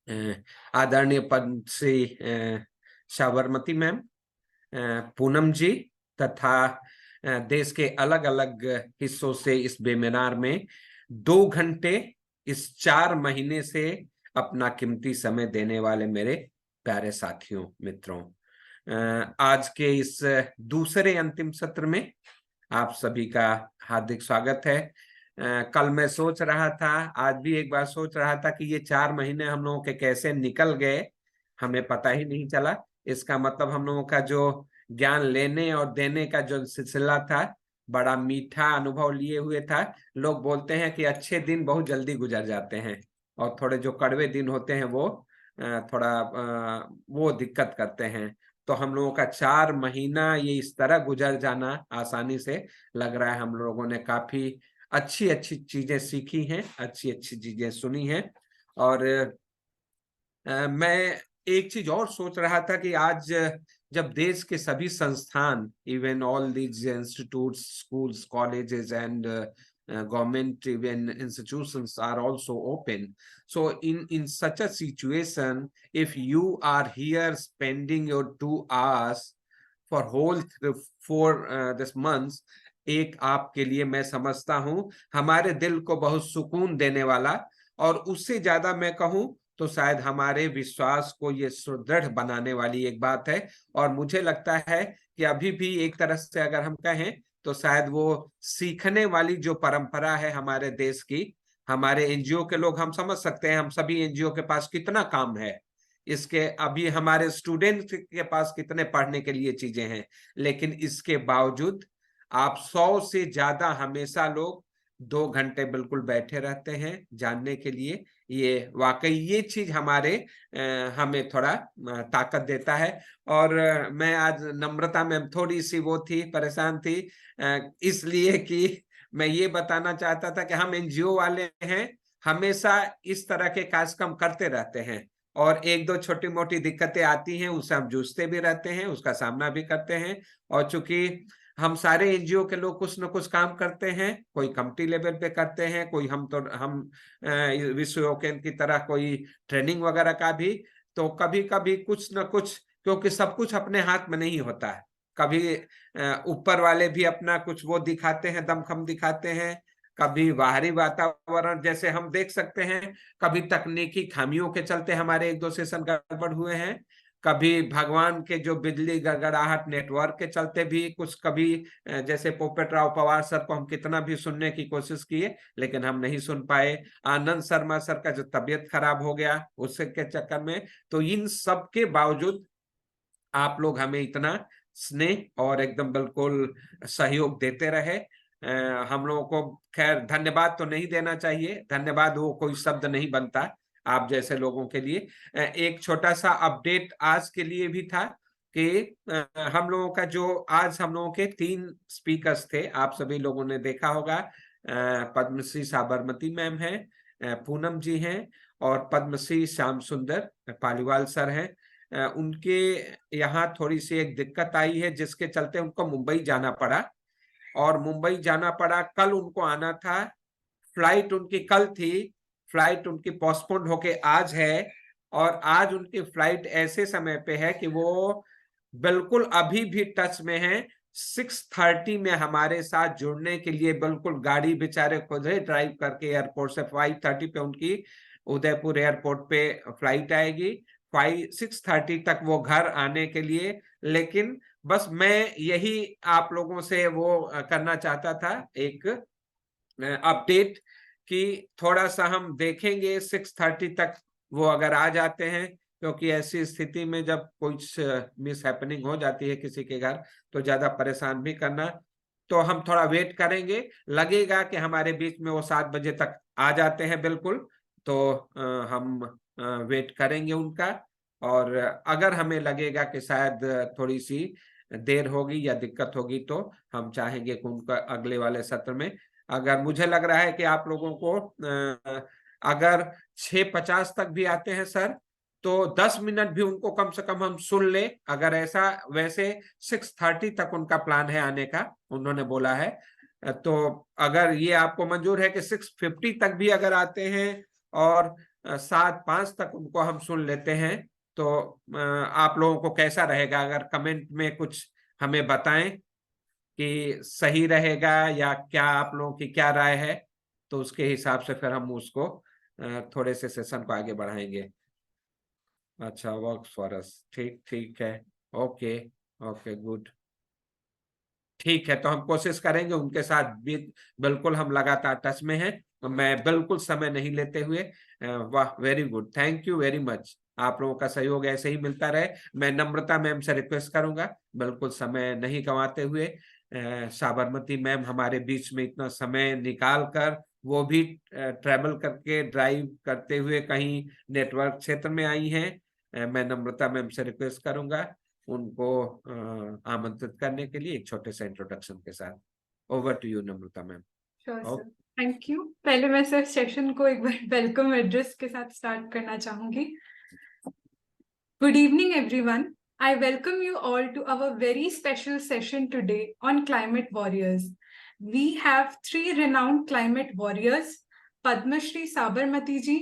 आदरणीय पद्मश्री साबरमती मैम, पूनम जी तथा देश के अलग अलग हिस्सों से इस वेबिनार में 2 घंटे इस 4 महीने से अपना कीमती समय देने वाले मेरे प्यारे साथियों, मित्रों, आज के इस दूसरे अंतिम सत्र में आप सभी का हार्दिक स्वागत है। कल मैं सोच रहा था, आज भी एक बार सोच रहा था कि ये 4 महीने हम लोगों के कैसे निकल गए, हमें पता ही नहीं चला। इसका मतलब हम लोगों का जो ज्ञान लेने और देने का जो सिलसिला था, बड़ा मीठा अनुभव लिए हुए था। लोग बोलते हैं कि अच्छे दिन बहुत जल्दी गुजर जाते हैं और थोड़े जो कड़वे दिन होते हैं वो थोड़ा वो दिक्कत करते हैं। तो हम लोगों का 4 महीना ये इस तरह गुजर जाना आसानी से लग रहा है। हम लोगों ने काफी अच्छी अच्छी चीजें सीखी हैं, अच्छी अच्छी चीजें सुनी हैं। और मैं एक चीज और सोच रहा था कि आज जब देश के सभी संस्थान, even all these institutes, schools, colleges and government even institutions are also open, so in such a situation, if you are here spending your 2 hours for whole 4 this months, एक आपके लिए मैं समझता हूं हमारे दिल को बहुत सुकून देने वाला, और उससे ज्यादा मैं कहूं तो शायद हमारे विश्वास को ये सुदृढ़ बनाने वाली एक बात है। और मुझे लगता है कि अभी भी एक तरह से अगर हम कहें तो शायद वो सीखने वाली जो परंपरा है हमारे देश की, हमारे एनजीओ के लोग, हम समझ सकते हैं हम सभी एनजीओ के पास कितना काम है, इसके अभी हमारे स्टूडेंट के पास कितने पढ़ने के लिए चीजें हैं, लेकिन इसके बावजूद आप 100 से ज्यादा हमेशा लोग 2 घंटे बिल्कुल बैठे रहते हैं जानने के लिए। ये वाकई ये चीज हमें थोड़ा ताकत देता है। और मैं आज नम्रता में थोड़ी सी वो थी, परेशान थी, इसलिए कि मैं ये बताना चाहता था कि हम एनजीओ वाले हैं, हमेशा इस तरह के कार्यक्रम करते रहते हैं और एक दो छोटी मोटी दिक्कतें आती हैं, उससे हम जूझते भी रहते हैं, उसका सामना भी करते हैं। और चूंकि हम सारे एनजीओ के लोग कुछ न कुछ काम करते हैं, कोई कमिटी लेवल पे करते हैं, कोई हम विश्व योग की तरह कोई ट्रेनिंग वगैरह का भी, तो कभी कभी कुछ न कुछ, क्योंकि सब कुछ अपने हाथ में नहीं होता है, कभी ऊपर वाले भी अपना कुछ वो दिखाते हैं, दमखम दिखाते हैं, कभी बाहरी वातावरण जैसे हम देख सकते हैं, कभी तकनीकी खामियों के चलते हमारे एक दो सेशन गड़बड़ हुए हैं, कभी भगवान के जो बिजली गड़गड़ाहट नेटवर्क के चलते भी कुछ, कभी जैसे पोपट राव पवार सर को हम कितना भी सुनने की कोशिश किए लेकिन हम नहीं सुन पाए, आनंद शर्मा सर का जो तबीयत खराब हो गया उसके के चक्कर में। तो इन सब के बावजूद आप लोग हमें इतना स्नेह और एकदम बिल्कुल सहयोग देते रहे। हम लोगों को खैर धन्यवाद तो नहीं देना चाहिए, धन्यवाद वो कोई शब्द नहीं बनता आप जैसे लोगों के लिए। एक छोटा सा अपडेट आज के लिए भी था कि हम लोगों का जो आज हम लोगों के 3 स्पीकर्स थे, आप सभी लोगों ने देखा होगा, पद्मश्री साबरमती मैम है, पूनम जी हैं, और पद्मश्री श्याम सुंदर पालीवाल सर हैं। उनके यहाँ थोड़ी सी एक दिक्कत आई है जिसके चलते उनको मुंबई जाना पड़ा, और मुंबई जाना पड़ा, कल उनको आना था, फ्लाइट उनकी कल थी, फ्लाइट उनकी पोस्टपोन्ड होके आज है, और आज उनकी फ्लाइट ऐसे समय पे है कि वो बिल्कुल अभी भी टच में है। 6:30 में हमारे साथ जुड़ने के लिए बिल्कुल गाड़ी बेचारे खुद ही ड्राइव करके एयरपोर्ट से 5:30 पे उनकी उदयपुर एयरपोर्ट पे फ्लाइट आएगी, 6:30 तक वो घर आने के लिए। लेकिन बस मैं यही आप लोगों से वो करना चाहता था, एक अपडेट, कि थोड़ा सा हम देखेंगे 6:30 तक वो अगर आ जाते हैं, क्योंकि ऐसी स्थिति में जब कुछ मिस हैपनिंग हो जाती है किसी के घर तो ज्यादा परेशान भी करना, तो हम थोड़ा वेट करेंगे। लगेगा कि हमारे बीच में वो 7 बजे तक आ जाते हैं बिल्कुल, तो हम वेट करेंगे उनका। और अगर हमें लगेगा कि शायद थोड़ी सी देर होगी या दिक्कत होगी तो हम चाहेंगे कि उनका अगले वाले सत्र में, अगर मुझे लग रहा है कि आप लोगों को अगर 6:50 तक भी आते हैं सर, तो 10 मिनट भी उनको कम से कम हम सुन ले, अगर ऐसा, वैसे 6:30 तक उनका प्लान है आने का, उन्होंने बोला है। तो अगर ये आपको मंजूर है कि 6:50 तक भी अगर आते हैं और 7-5 तक उनको हम सुन लेते हैं। तो आप लोगों को कैसा रहेगा, अगर कमेंट में कुछ हमें बताएं कि सही रहेगा या क्या आप लोगों की क्या राय है, तो उसके हिसाब से फिर हम उसको थोड़े से सेशन को आगे बढ़ाएंगे। अच्छा, वर्क फॉर अस, ठीक ठीक है। Okay, okay, good. ठीक है, तो हम कोशिश करेंगे उनके साथ भी। बिल्कुल, हम लगातार टच में हैं। मैं बिल्कुल समय नहीं लेते हुए, वाह, very good, thank you very much. आप लोगों का सहयोग ऐसे ही मिलता रहे। मैं नम्रता मैम से रिक्वेस्ट करूंगा, बिल्कुल समय नहीं गंवाते हुए, साबरमती मैम हमारे बीच में इतना समय निकाल कर, वो भी ट्रैवल करके ड्राइव करते हुए कहीं नेटवर्क क्षेत्र में आई हैं। मैं नम्रता मैम से रिक्वेस्ट करूंगा उनको आमंत्रित करने के लिए एक छोटे से इंट्रोडक्शन के साथ। Over to you Namrata ma'am. Sure sir, thank you. पहले मैं सर सेशन को एक बार वेलकम एड्रेस के साथ स्टार्ट करना चाहूंगी। Good evening everyone. I welcome you all to our very special session today on climate warriors. We have three renowned climate warriors: Padma Shri Sabarmati ji,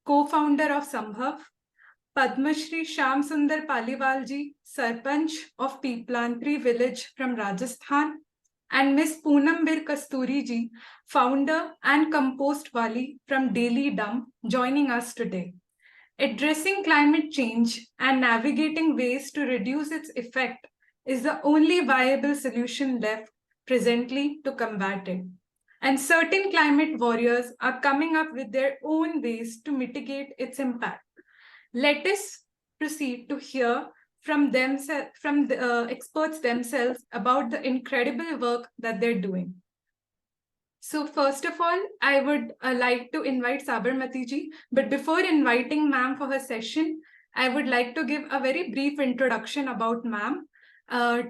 co-founder of Sambhav; Padma Shri Shyam Sundar Paliwal ji, Sarpanch of Piplantri village from Rajasthan; and Miss Poonambir Kasturi ji, founder and compost wali from Daily Dump, joining us today. Addressing climate change and navigating ways to reduce its effect is the only viable solution left presently to combat it. And certain climate warriors are coming up with their own ways to mitigate its impact. Let us proceed to hear from the experts themselves about the incredible work that they're doing. So first of all, I would like to invite Sabarmati ji. But before inviting ma'am for her session, I would like to give a very brief introduction about ma'am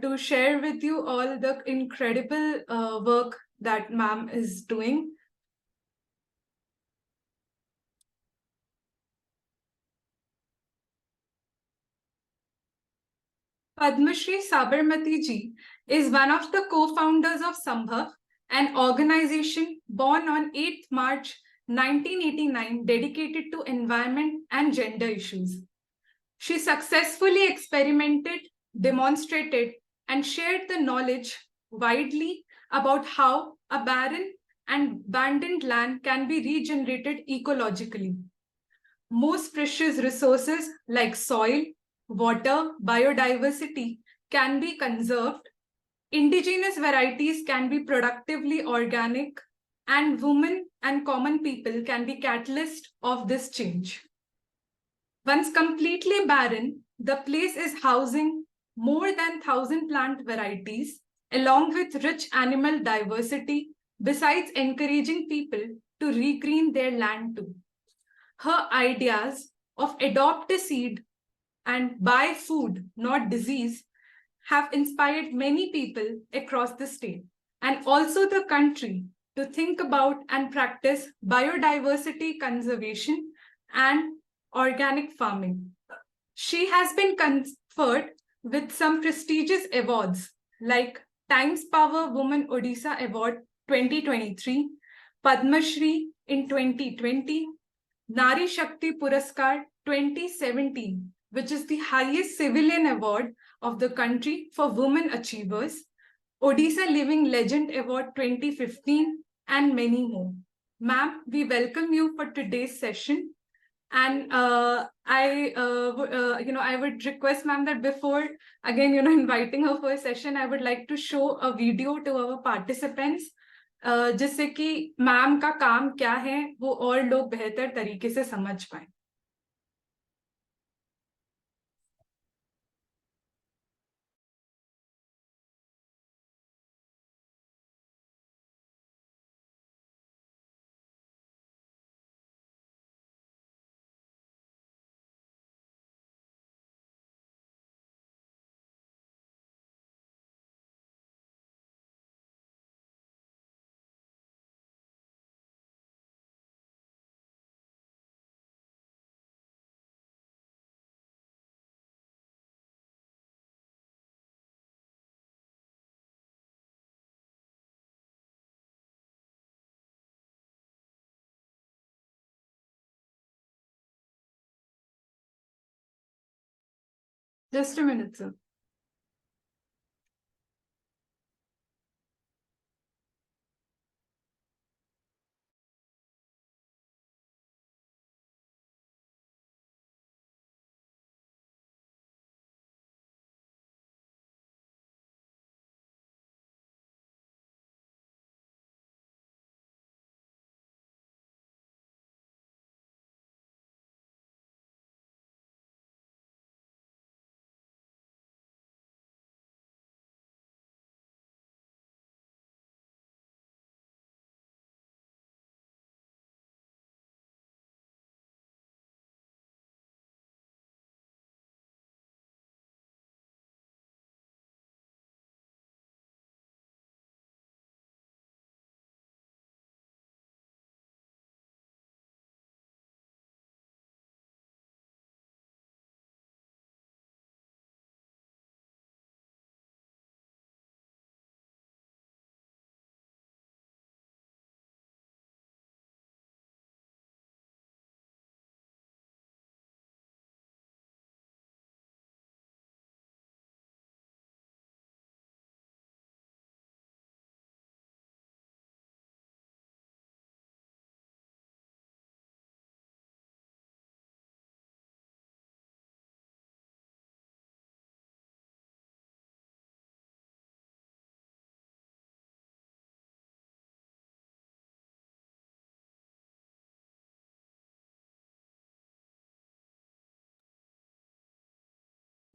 to share with you all the incredible work that ma'am is doing. Padma Shri Sabarmati ji is one of the co-founders of Sambhav, an organization born on 8th March 1989 dedicated to environment and gender issues. She successfully experimented, demonstrated, and shared the knowledge widely about how a barren and abandoned land can be regenerated ecologically. Most precious resources like soil, water, biodiversity can be conserved, indigenous varieties can be productively organic, and women and common people can be catalysts of this change. Once completely barren, the place is housing more than 1,000 plant varieties, along with rich animal diversity, besides encouraging people to regreen their land too. Her ideas of adopt a seed and buy food, not disease, have inspired many people across the state and also the country to think about and practice biodiversity conservation and organic farming. She has been conferred with some prestigious awards like Times Power Woman Odisha Award 2023, Padma Shri in 2020, Nari Shakti Puraskar 2017, which is the highest civilian award of the country for women achievers, Odisha Living Legend Award 2015, and many more. Ma'am, we welcome you for today's session. And I would request ma'am that before again, inviting her for a session, I would like to show a video to our participants, जिससे कि ma'am का काम क्या है वो और लोग बेहतर तरीके से समझ पाए। Just a minute, sir.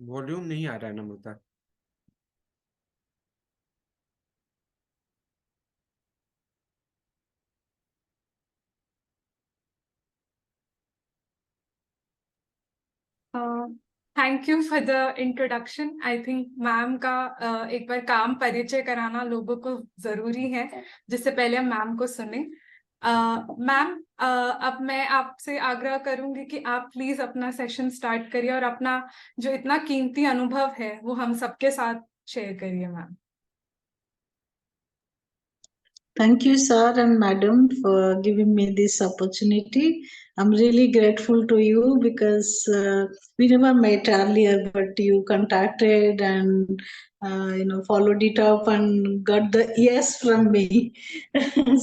Volume नहीं आ रहा है Namrata. Thank you for the introduction. I think ma'am का एक बार काम परिचय कराना लोगों को जरूरी है, जिससे पहले हम मैम को सुने। मैम, अब मैं आपसे आग्रह करूंगी कि आप प्लीज अपना सेशन स्टार्ट करिए और अपना जो इतना कीमती अनुभव है वो हम सबके साथ शेयर करिए ma'am. Thank you, sir and madam, for giving me this opportunity. I'm really grateful to you because we never met earlier, but you contacted and followed it up and got the yes from me.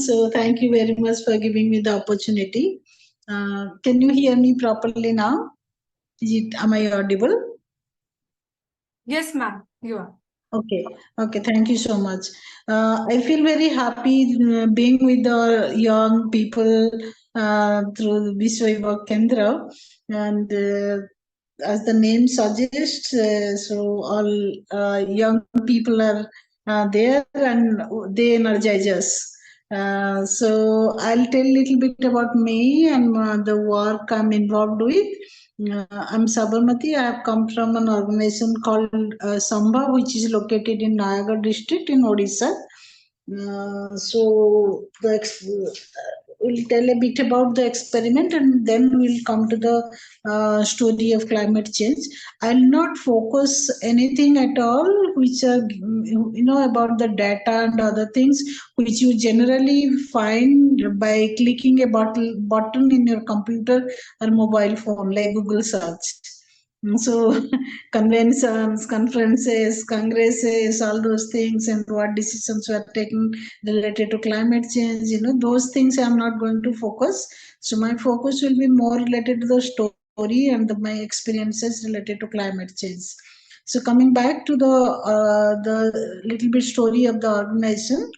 So thank you very much for giving me the opportunity. Can you hear me properly now? Am I audible? Yes, ma'am, you are. Okay, thank you so much. I feel very happy being with the young people through the Vishwa Yuva Kendra, and as the name suggests, so all young people are there and they energize us. So I'll tell a little bit about me and the work I'm involved with. I'm Sabarmati. I have come from an organization called Sambha, which is located in Nayagarh district in Odisha. We'll tell a bit about the experiment and then we'll come to the story of climate change. I'll not focus anything at all which are about the data and other things which you generally find by clicking a button in your computer or mobile phone like Google search. So conventions, conferences, congresses, all those things, and what decisions were taken related to climate change, those things I'm not going to focus. So my focus will be more related to the story and my experiences related to climate change. So coming back to the little bit story of the organization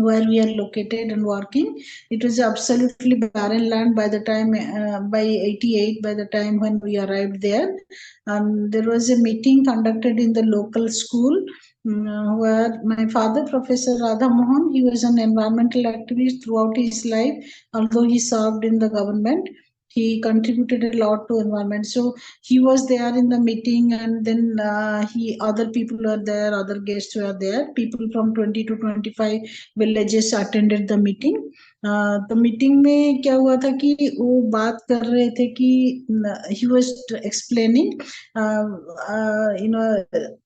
where we are located and working. It was absolutely barren land by the time, by 88, by the time when we arrived there. There was a meeting conducted in the local school where my father, Professor Radha Mohan, he was an environmental activist throughout his life, although he served in the government. He contributed a lot to environment. So he was there in the meeting, and then other people were there, other guests were there. People from 20 to 25 villages attended the meeting. तो meeting में क्या हुआ था कि वो बात कर रहे थे कि he was explaining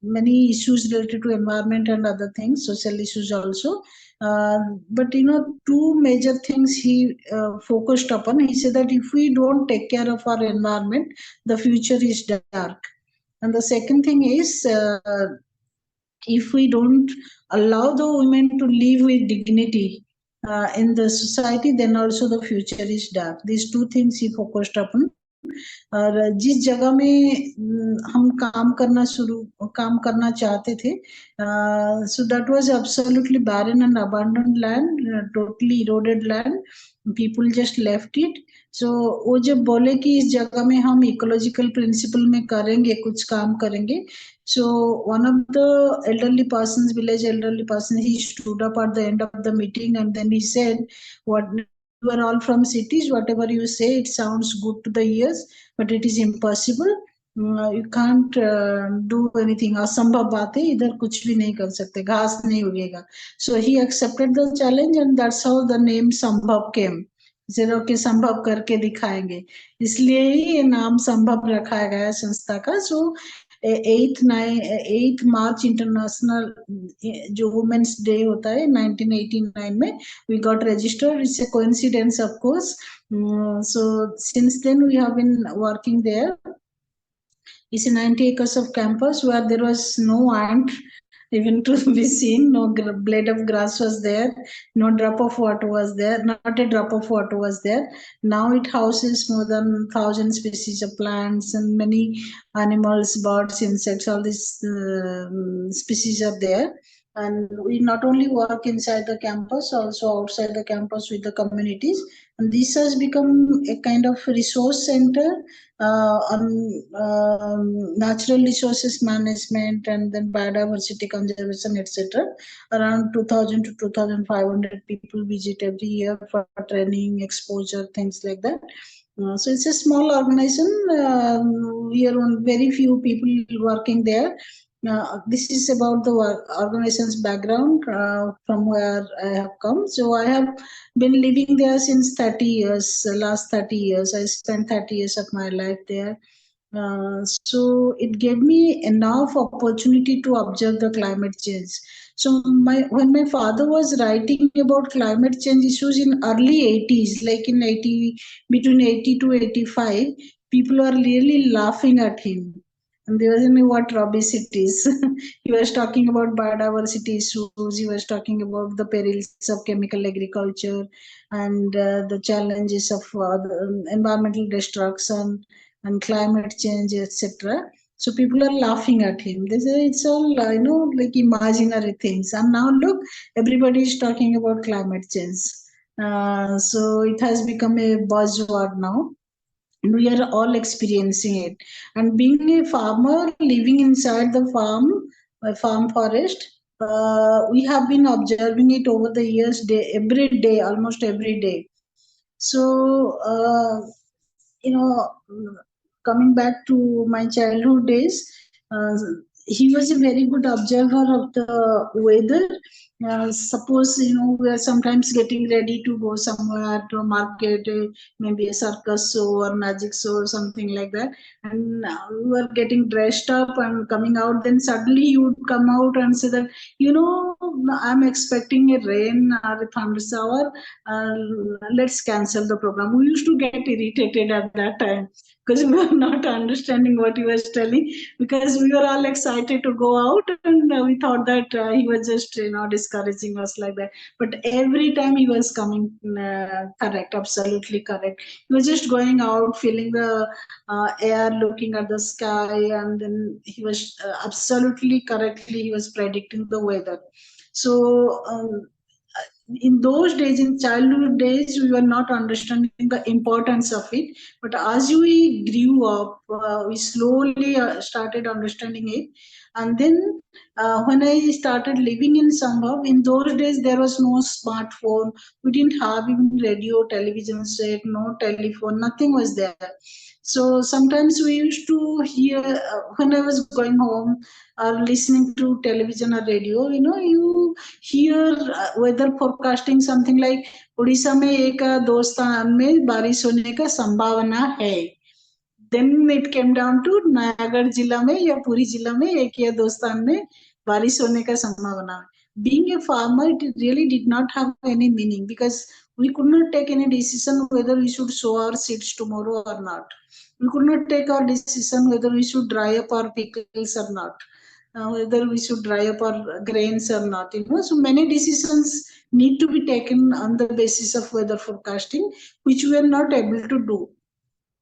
many issues related to environment and other things, social issues also. But two major things he focused upon. He said that if we don't take care of our environment, the future is dark. And the second thing is, if we don't allow the women to live with dignity in the society, then also the future is dark. These two things he focused upon. और जिस जगह में हम काम करना चाहते थे, so that was absolutely barren and abandoned land, totally eroded land. People just left it. So वो जब बोले कि इस जगह में हम इकोलॉजिकल प्रिंसिपल में करेंगे, कुछ काम करेंगे, so one of the elderly persons, village elderly person, he stood up at the end of the meeting and then he said, "What? You are all from cities. Whatever you say, it sounds good to the ears, but it is impossible. You can't do anything. असंभव बात है, इधर कुछ भी नहीं कर सकते, घास नहीं उगेगा." So he accepted the challenge, and that's how the name संभव came. जरो के संभव करके दिखाएंगे, इसलिए ही ये नाम संभव रखा गया है संस्था का. So 8 मार्च इंटरनेशनल जो वुमेन्स डे होता है 1989 में, we got registered. It's a coincidence, of course. So since then we have been working there. It's a 90 acres of campus where there was no ant even to be seen, no blade of grass was there, no drop of water was there, not a drop of water was there. Now it houses more than 1,000 species of plants and many animals, birds, insects, all these species are there. And we not only work inside the campus, also outside the campus with the communities. And this has become a kind of resource center on natural resources management and then biodiversity conservation, etc. Around 2,000 to 2,500 people visit every year for training, exposure, things like that. So it's a small organization. We are on very few people working there. This is about the organization's background from where I have come. So I have been living there since 30 years, last 30 years. I spent 30 years of my life there. So it gave me enough opportunity to observe the climate change. So when my father was writing about climate change issues in early 80s, like in between 80 to 85, people were really laughing at him. And they was in what rubbish it is. He was talking about biodiversity issues. He was talking about the perils of chemical agriculture and the challenges of the environmental destruction and climate change, etc. So people are laughing at him. They say it's all like imaginary things. And now look, everybody is talking about climate change. So it has become a buzzword now. We are all experiencing it. And being a farmer, living inside the farm forest, we have been observing it over the years, every day, almost every day. So, coming back to my childhood days, he was a very good observer of the weather. Suppose we are sometimes getting ready to go somewhere to a market, maybe a circus show or magic show or something like that, and we were getting dressed up and coming out. Then suddenly you would come out and say that I'm expecting a rain or a thunder shower. Let's cancel the program. We used to get irritated at that time because we were not understanding what he was telling, because we were all excited to go out, and we thought that he was just discouraging us like that. But every time he was coming correct, absolutely correct. He was just going out, feeling the air, looking at the sky, and then he was absolutely correctly, he was predicting the weather. So in those days, in childhood days, we were not understanding the importance of it. But as we grew up, we slowly started understanding it. And then when I started living in Sambhav, in those days, there was no smartphone. We didn't have even radio, television set, no telephone, nothing was there. So sometimes we used to hear, when I was going home or listening to television or radio, you hear weather forecasting, something like Orissa में 1-2 स्थान में बारिश होने का संभावना है. Then it came down to Nayagarh जिला में या पुरी जिला में 1 या 2 स्थान में बारिश होने का संभावना. Being a farmer, it really did not have any meaning, because We could not take any decision whether we should sow our seeds tomorrow or not. We could not take our decision whether we should dry up our pickles or not, whether we should dry up our grains or not. So many decisions need to be taken on the basis of weather forecasting, which we are not able to do,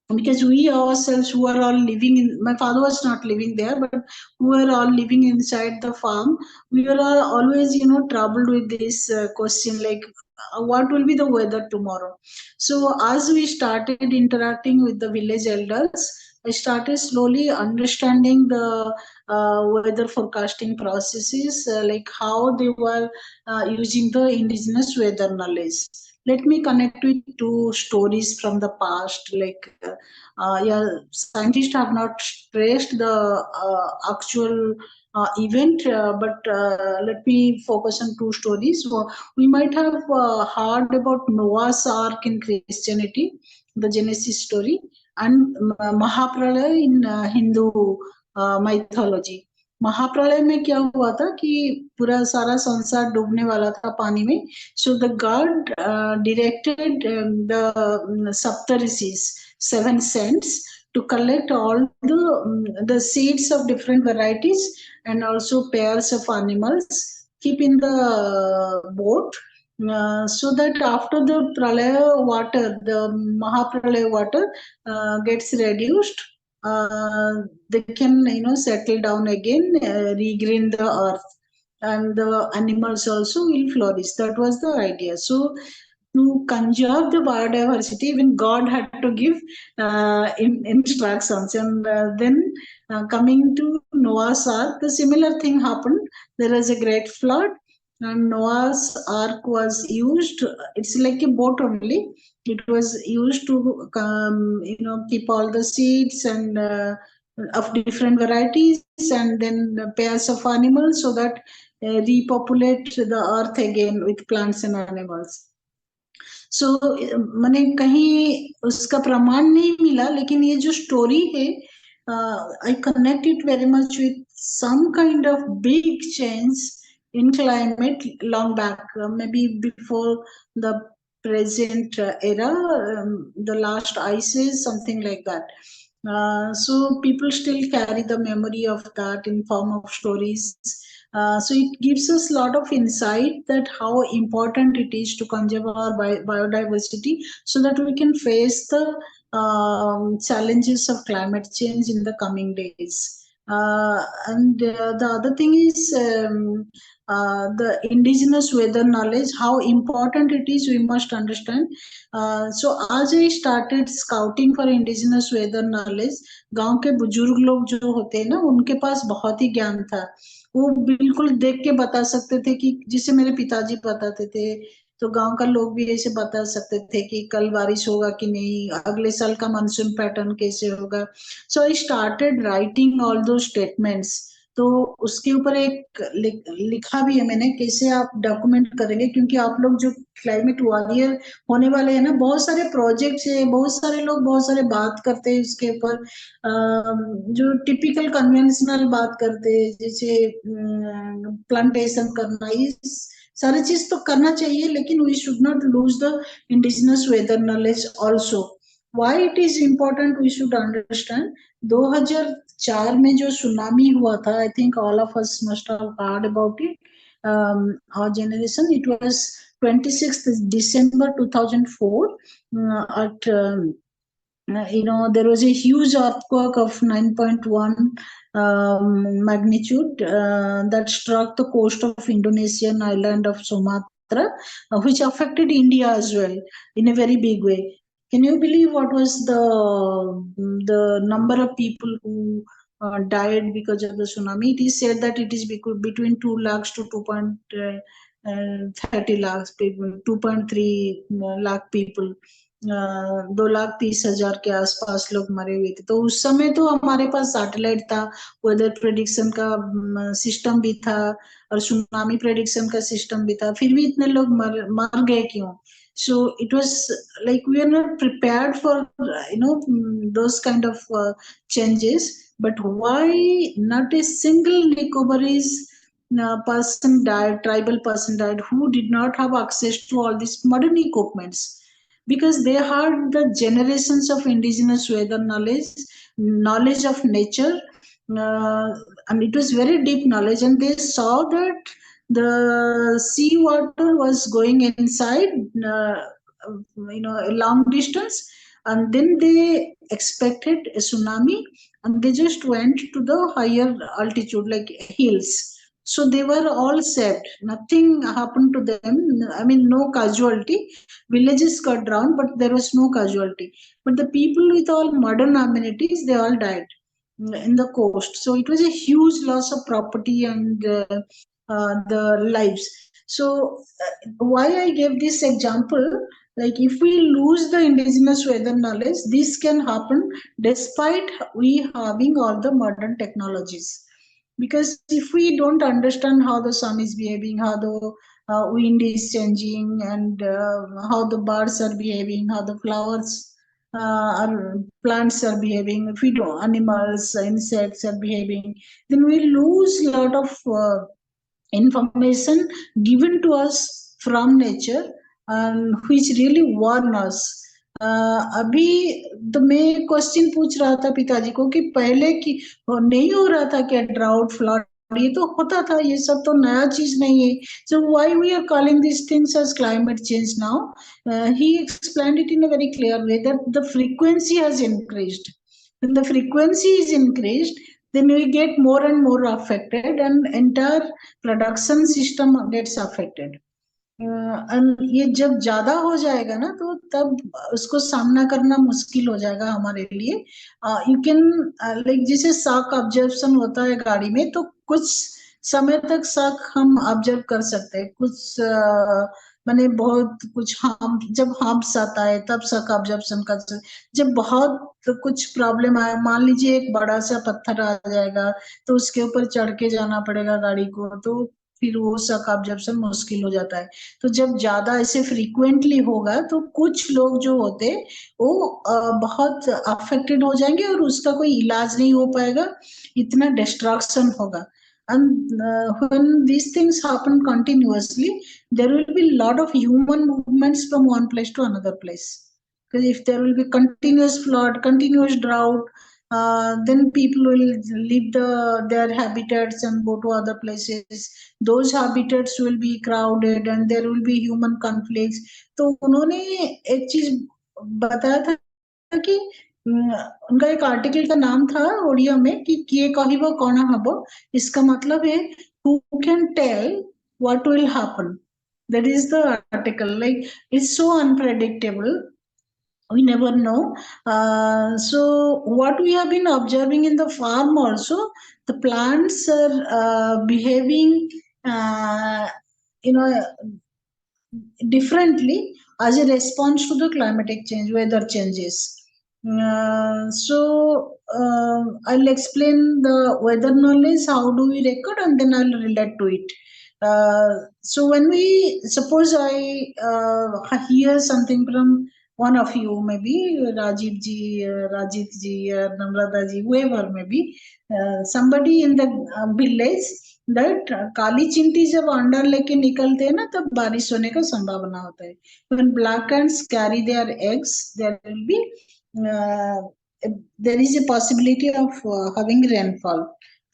because we ourselves who are all living in, my father was not living there, but who were all living inside the farm, we were all always troubled with this question, like what will be the weather tomorrow. So as we started interacting with the village elders, I started slowly understanding the weather forecasting processes, like how they were using the indigenous weather knowledge. Let me connect with two stories from the past. Like, yeah, scientists have not traced the actual event, but let me focus on two stories. We might have heard about Noah's Ark in Christianity, the Genesis story, and Mahapralaya in Hindu mythology. महाप्रलय में क्या हुआ था कि पूरा सारा संसार डूबने वाला था पानी में. So the God directed the Saptarishis, 7 saints, to collect all the seeds of different varieties and also pairs of animals, keep in the boat, so that after the pralaya water, the Mahapralaya water gets reduced, they can settle down again, regreen the earth, and the animals also will flourish. That was the idea. So to conserve the biodiversity, even God had to give instructions. And then coming to Noah's Ark, the similar thing happened. There was a great flood, and Noah's Ark was used. It's like a boat only. It was used to keep all the seeds and of different varieties, and then pairs of animals, so that repopulate the earth again with plants and animals. सो मैंने कहीं उसका प्रमाण नहीं मिला, लेकिन ये जो story है, I connect it very much with some kind of big change in climate long back, maybe before the present era, the last ices, something like that. So people still carry the memory of that in form of stories. So it gives us a lot of insight that how important it is to conserve our biodiversity, so that we can face the challenges of climate change in the coming days. And the other thing is the indigenous weather knowledge, how important it is, we must understand. So as I started scouting for indigenous weather knowledge, गांव के बुजुर्ग लोग जो होते हैं ना, उनके पास बहुत ही ज्ञान था. वो बिल्कुल देख के बता सकते थे कि जिसे मेरे पिताजी बताते थे, तो गांव का लोग भी ऐसे बता सकते थे कि कल बारिश होगा कि नहीं, अगले साल का मानसून पैटर्न कैसे होगा. सो आई स्टार्टेड राइटिंग ऑल दो स्टेटमेंट्स. तो उसके ऊपर एक लिखा भी है मैंने, कैसे आप डॉक्यूमेंट करेंगे, क्योंकि आप लोग जो क्लाइमेट वॉरियर होने वाले हैं ना, बहुत सारे प्रोजेक्ट्स है, बहुत सारे लोग बहुत सारे बात करते हैं उसके ऊपर, जो टिपिकल कन्वेंशनल बात करते हैं, जैसे प्लांटेशन करना, इस सारी चीज तो करना चाहिए, लेकिन we should not lose the indigenous weather knowledge also. Why it is important, we should understand. 2004 में जो सुनामी हुआ था, I think all of us must have heard about it, our generation. It was 26th December 2004 at there was a huge earthquake of 9.1 magnitude that struck the coast of Indonesian island of Sumatra, which affected India as well in a very big way. Can you believe what was the number of people who died because of the tsunami? It is said that it is between 2 lakhs to 2.30 lakhs people, 2.3 lakh people. 2,30,000 के आसपास लोग मरे हुए थे. तो उस समय तो हमारे पास सैटेलाइट था, वेदर प्रेडिक्शन का सिस्टम भी था, और सुनामी प्रेडिक्शन का सिस्टम भी था, फिर भी इतने लोग मर गए क्यों? So it was like we are not prepared for those kind of changes. But why not a single Nicobarese person died, tribal person died, who did not have access to all these modern equipments, because they had the generations of indigenous weather knowledge, knowledge of nature, and it was very deep knowledge, and they saw that the sea water was going inside, a long distance, and then they expected a tsunami, and they just went to the higher altitude like hills. So they were all saved. Nothing happened to them. I mean, no casualty. Villages got drowned, but there was no casualty. But the people with all modern amenities, they all died in the coast. So it was a huge loss of property and the lives. So why I gave this example, like if we lose the indigenous weather knowledge, this can happen despite we having all the modern technologies. Because if we don't understand how the sun is behaving, how the wind is changing, and how the birds are behaving, how the flowers our plants are behaving, if we do animals, insects are behaving, then we lose a lot of information given to us from nature, and which really warn us. अभी तो मैं question पूछ रहा था पिताजी को कि पहले की नहीं हो रहा था क्या ड्राउट फ्लड, ये तो होता था, ये सब तो नया चीज नहीं है. So why we are calling these things as climate change now? He explained it in a very clear way that the frequency has increased. When the frequency is increased, then we get more and more affected, and entire production system gets affected. And ये जब ज्यादा हो जाएगा ना, तो तब उसको सामना करना मुश्किल हो जाएगा हमारे लिए. यू कैन लाइक जैसे शॉक ऑब्जर्वेशन होता है गाड़ी में, तो कुछ समय तक शॉक हम ऑब्जर्व कर सकते हैं. कुछ माने बहुत कुछ हार्म, जब हार्म्स आता है तब शॉक ऑब्जर्वेशन कर सकते. जब बहुत कुछ प्रॉब्लम आए, मान लीजिए एक बड़ा सा पत्थर आ जाएगा, तो उसके ऊपर चढ़ के जाना पड़ेगा गाड़ी को, तो फिर वो शॉक ऑब्जर्वेशन मुश्किल हो जाता है. तो जब ज्यादा ऐसे फ्रीक्वेंटली होगा, तो कुछ लोग जो होते वो बहुत अफेक्टेड हो जाएंगे, और उसका कोई इलाज नहीं हो पाएगा, इतना डिस्ट्रक्शन होगा. And when these things happen continuously, there will be a lot of human movements from one place to another place. Because if there will be continuous flood, continuous drought, then people will leave their habitats and go to other places. Those habitats will be crowded, and there will be human conflicts. तो उन्होंने एक चीज बताया था कि उनका एक article का नाम था ओडिया में कि किए कहिबो कौन हबो. इसका मतलब है who can tell what will happen. That is the article. Like it's so unpredictable. We never know. So what we have been observing in the farm also, the plants are behaving differently as a response to the climatic change, weather changes. So I'll explain the weather knowledge, how do we record, and then I'll relate to it. So when we suppose I hear something from one of you, maybe Rajiv ji, Rajit ji, Namrata ji, whoever maybe, somebody in the village, that काली चिंटी जब अंडा लेके निकलते हैं ना, तब बारिश होने का संभावना होता है. When black ants carry their eggs, there will be there is a possibility of having rainfall.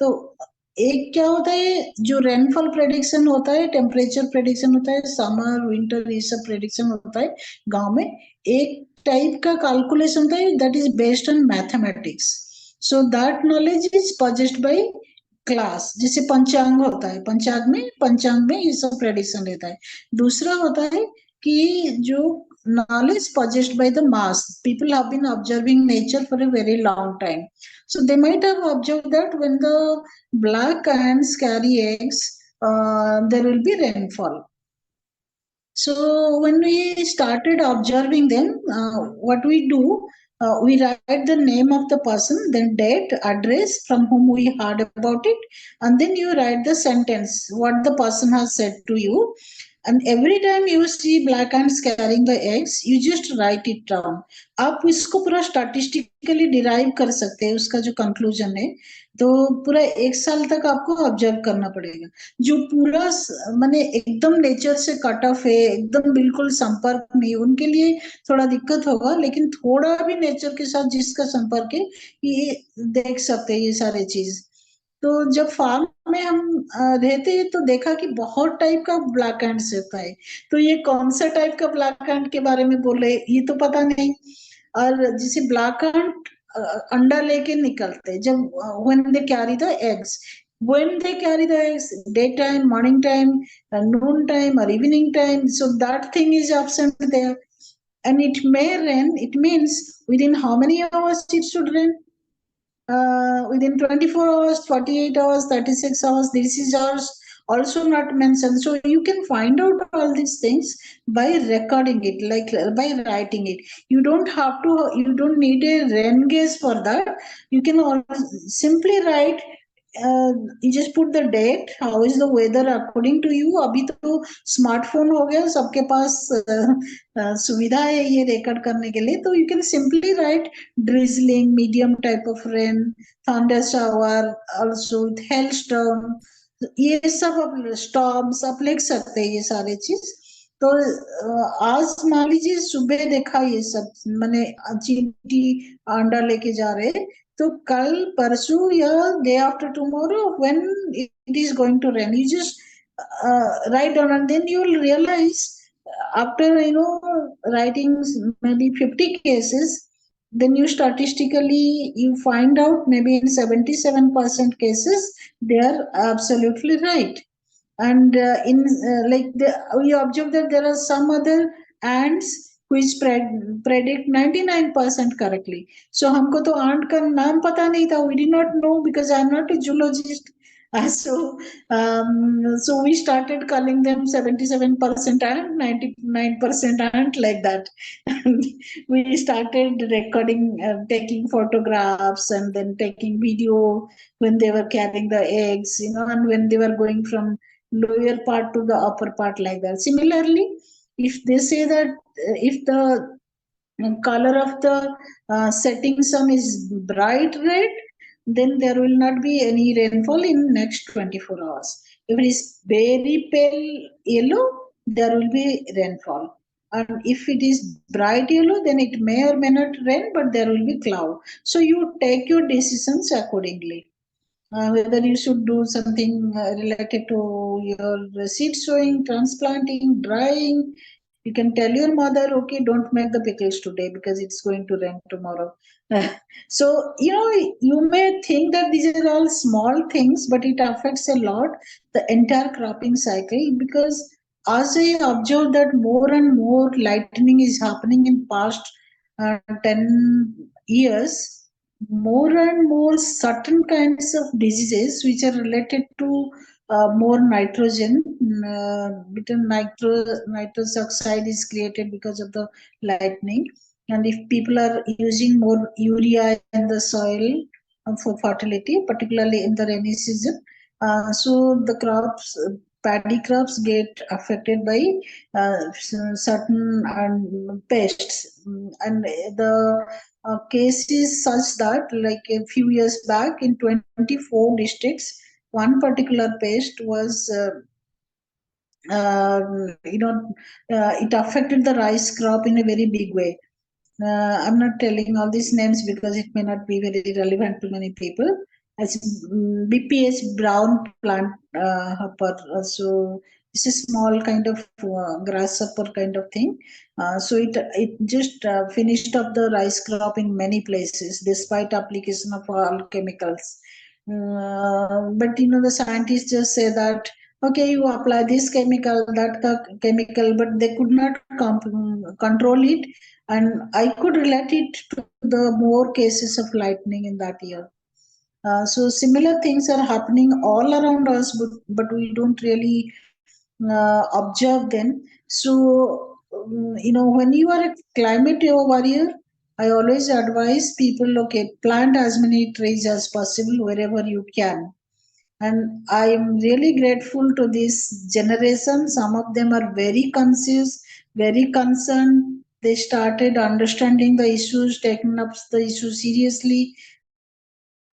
तो एक क्या होता है, जो रेनफॉल प्रेडिक्शन होता है, टेम्परेचर प्रेडिक्शन होता है, समर विंटर ये सब प्रेडिक्शन होता है गांव में. एक टाइप का कैलकुलेशन होता है that is based on mathematics. So that knowledge is possessed bye class. जैसे पंचांग होता है, पंचांग में ये सब प्रेडिक्शन रहता है. दूसरा होता है कि जो knowledge possessed by the mass, people have been observing nature for a very long time. So they might have observed that when the black ants carry eggs, there will be rainfall. So when we started observing them, what we do, we write the name of the person, then date, address from whom we heard about it, and then you write the sentence, what the person has said to you. And every time you see black ants carrying the eggs, you just write it down. आप इसको पूरा statistically derive कर सकते हैं, उसका जो conclusion है, तो पूरा 1 साल तक आपको ऑब्जर्व करना पड़ेगा। जो पूरा माने एकदम नेचर से कट ऑफ है, एकदम बिल्कुल संपर्क नहीं, उनके लिए थोड़ा दिक्कत होगा, लेकिन थोड़ा भी नेचर के साथ जिसका संपर्क है, ये देख सकते हैं ये सारे चीज। तो जब फार्म में हम रहते हैं तो देखा कि बहुत टाइप का ब्लैक एंड्स रहता है, तो ये कौन सा टाइप का ब्लैक एंड के बारे में बोले ये तो पता नहीं। और जैसे ब्लैक एंड अंडा लेके निकलते हैं, जब when they carry the eggs, when they carry the eggs, daytime, morning time, noon time or evening time, so that thing is absent there, and it may rain. It means within how many hours it should rain? Within 24 hours, 48 hours, 36 hours, this is also not mentioned. So you can find out all these things by recording it, like by writing it. You don't have to, you don't need a rain gauge for that. You can simply write, you just put the date, how is the weather according to you. अभी तो smartphone हो गया, सबके पास सुविधा है ये record करने के लिए, तो you can simply write drizzling, medium type of rain, thunder shower, also with hailstorm, ये सब आप storms आप लिख सकते हैं ये सारे चीज। तो आज मान लीजिए सुबह देखा ये सब, मैंने चींटी अंडा लेके जा रहे, तो कल परसों या day after tomorrow when it is going to rain, you just write down, and then you will realize after writing maybe 50 cases, then you statistically you find out maybe in 77% cases they are absolutely right. And we observe that there are some other ants which predict 99% correctly. So हमको तो ant का नाम पता नहीं था, we did not know because I'm not a zoologist. So we started calling them 77% ant, 99% ant, like that. And we started recording, taking photographs and then taking video when they were carrying the eggs, and when they were going from lower part to the upper part, like that. Similarly, if they say that if the color of the setting sun is bright red, then there will not be any rainfall in next 24 hours. If it is very pale yellow, there will be rainfall. And if it is bright yellow, then it may or may not rain, but there will be cloud. So you take your decisions accordingly. Whether you should do something related to your seed sowing, transplanting, drying. You can tell your mother, okay, don't make the pickles today because it's going to rain tomorrow. So, you may think that these are all small things, but it affects a lot the entire cropping cycle, because as I observe that more and more lightning is happening in past 10 years, more and more certain kinds of diseases which are related to more nitrogen, between nitrous oxide is created because of the lightning. And if people are using more urea in the soil for fertility, particularly in the rainy season, so the crops, paddy crops get affected by certain pests. And the case is such that, like a few years back in 24 districts, one particular pest was it affected the rice crop in a very big way. I'm not telling all these names because it may not be very relevant to many people. As BPH, brown plant hopper, so it's a small kind of grasshopper kind of thing. So it just finished up the rice crop in many places despite application of all chemicals. But the scientists just say that, okay, you apply this chemical, that chemical, but they could not control it. And I could relate it to the more cases of lightning in that year. So similar things are happening all around us, but we don't really observe them. So, when you are a climate warrior, I always advise people, okay, plant as many trees as possible wherever you can. And I am really grateful to this generation. Some of them are very conscious, very concerned. They started understanding the issues, taking up the issue seriously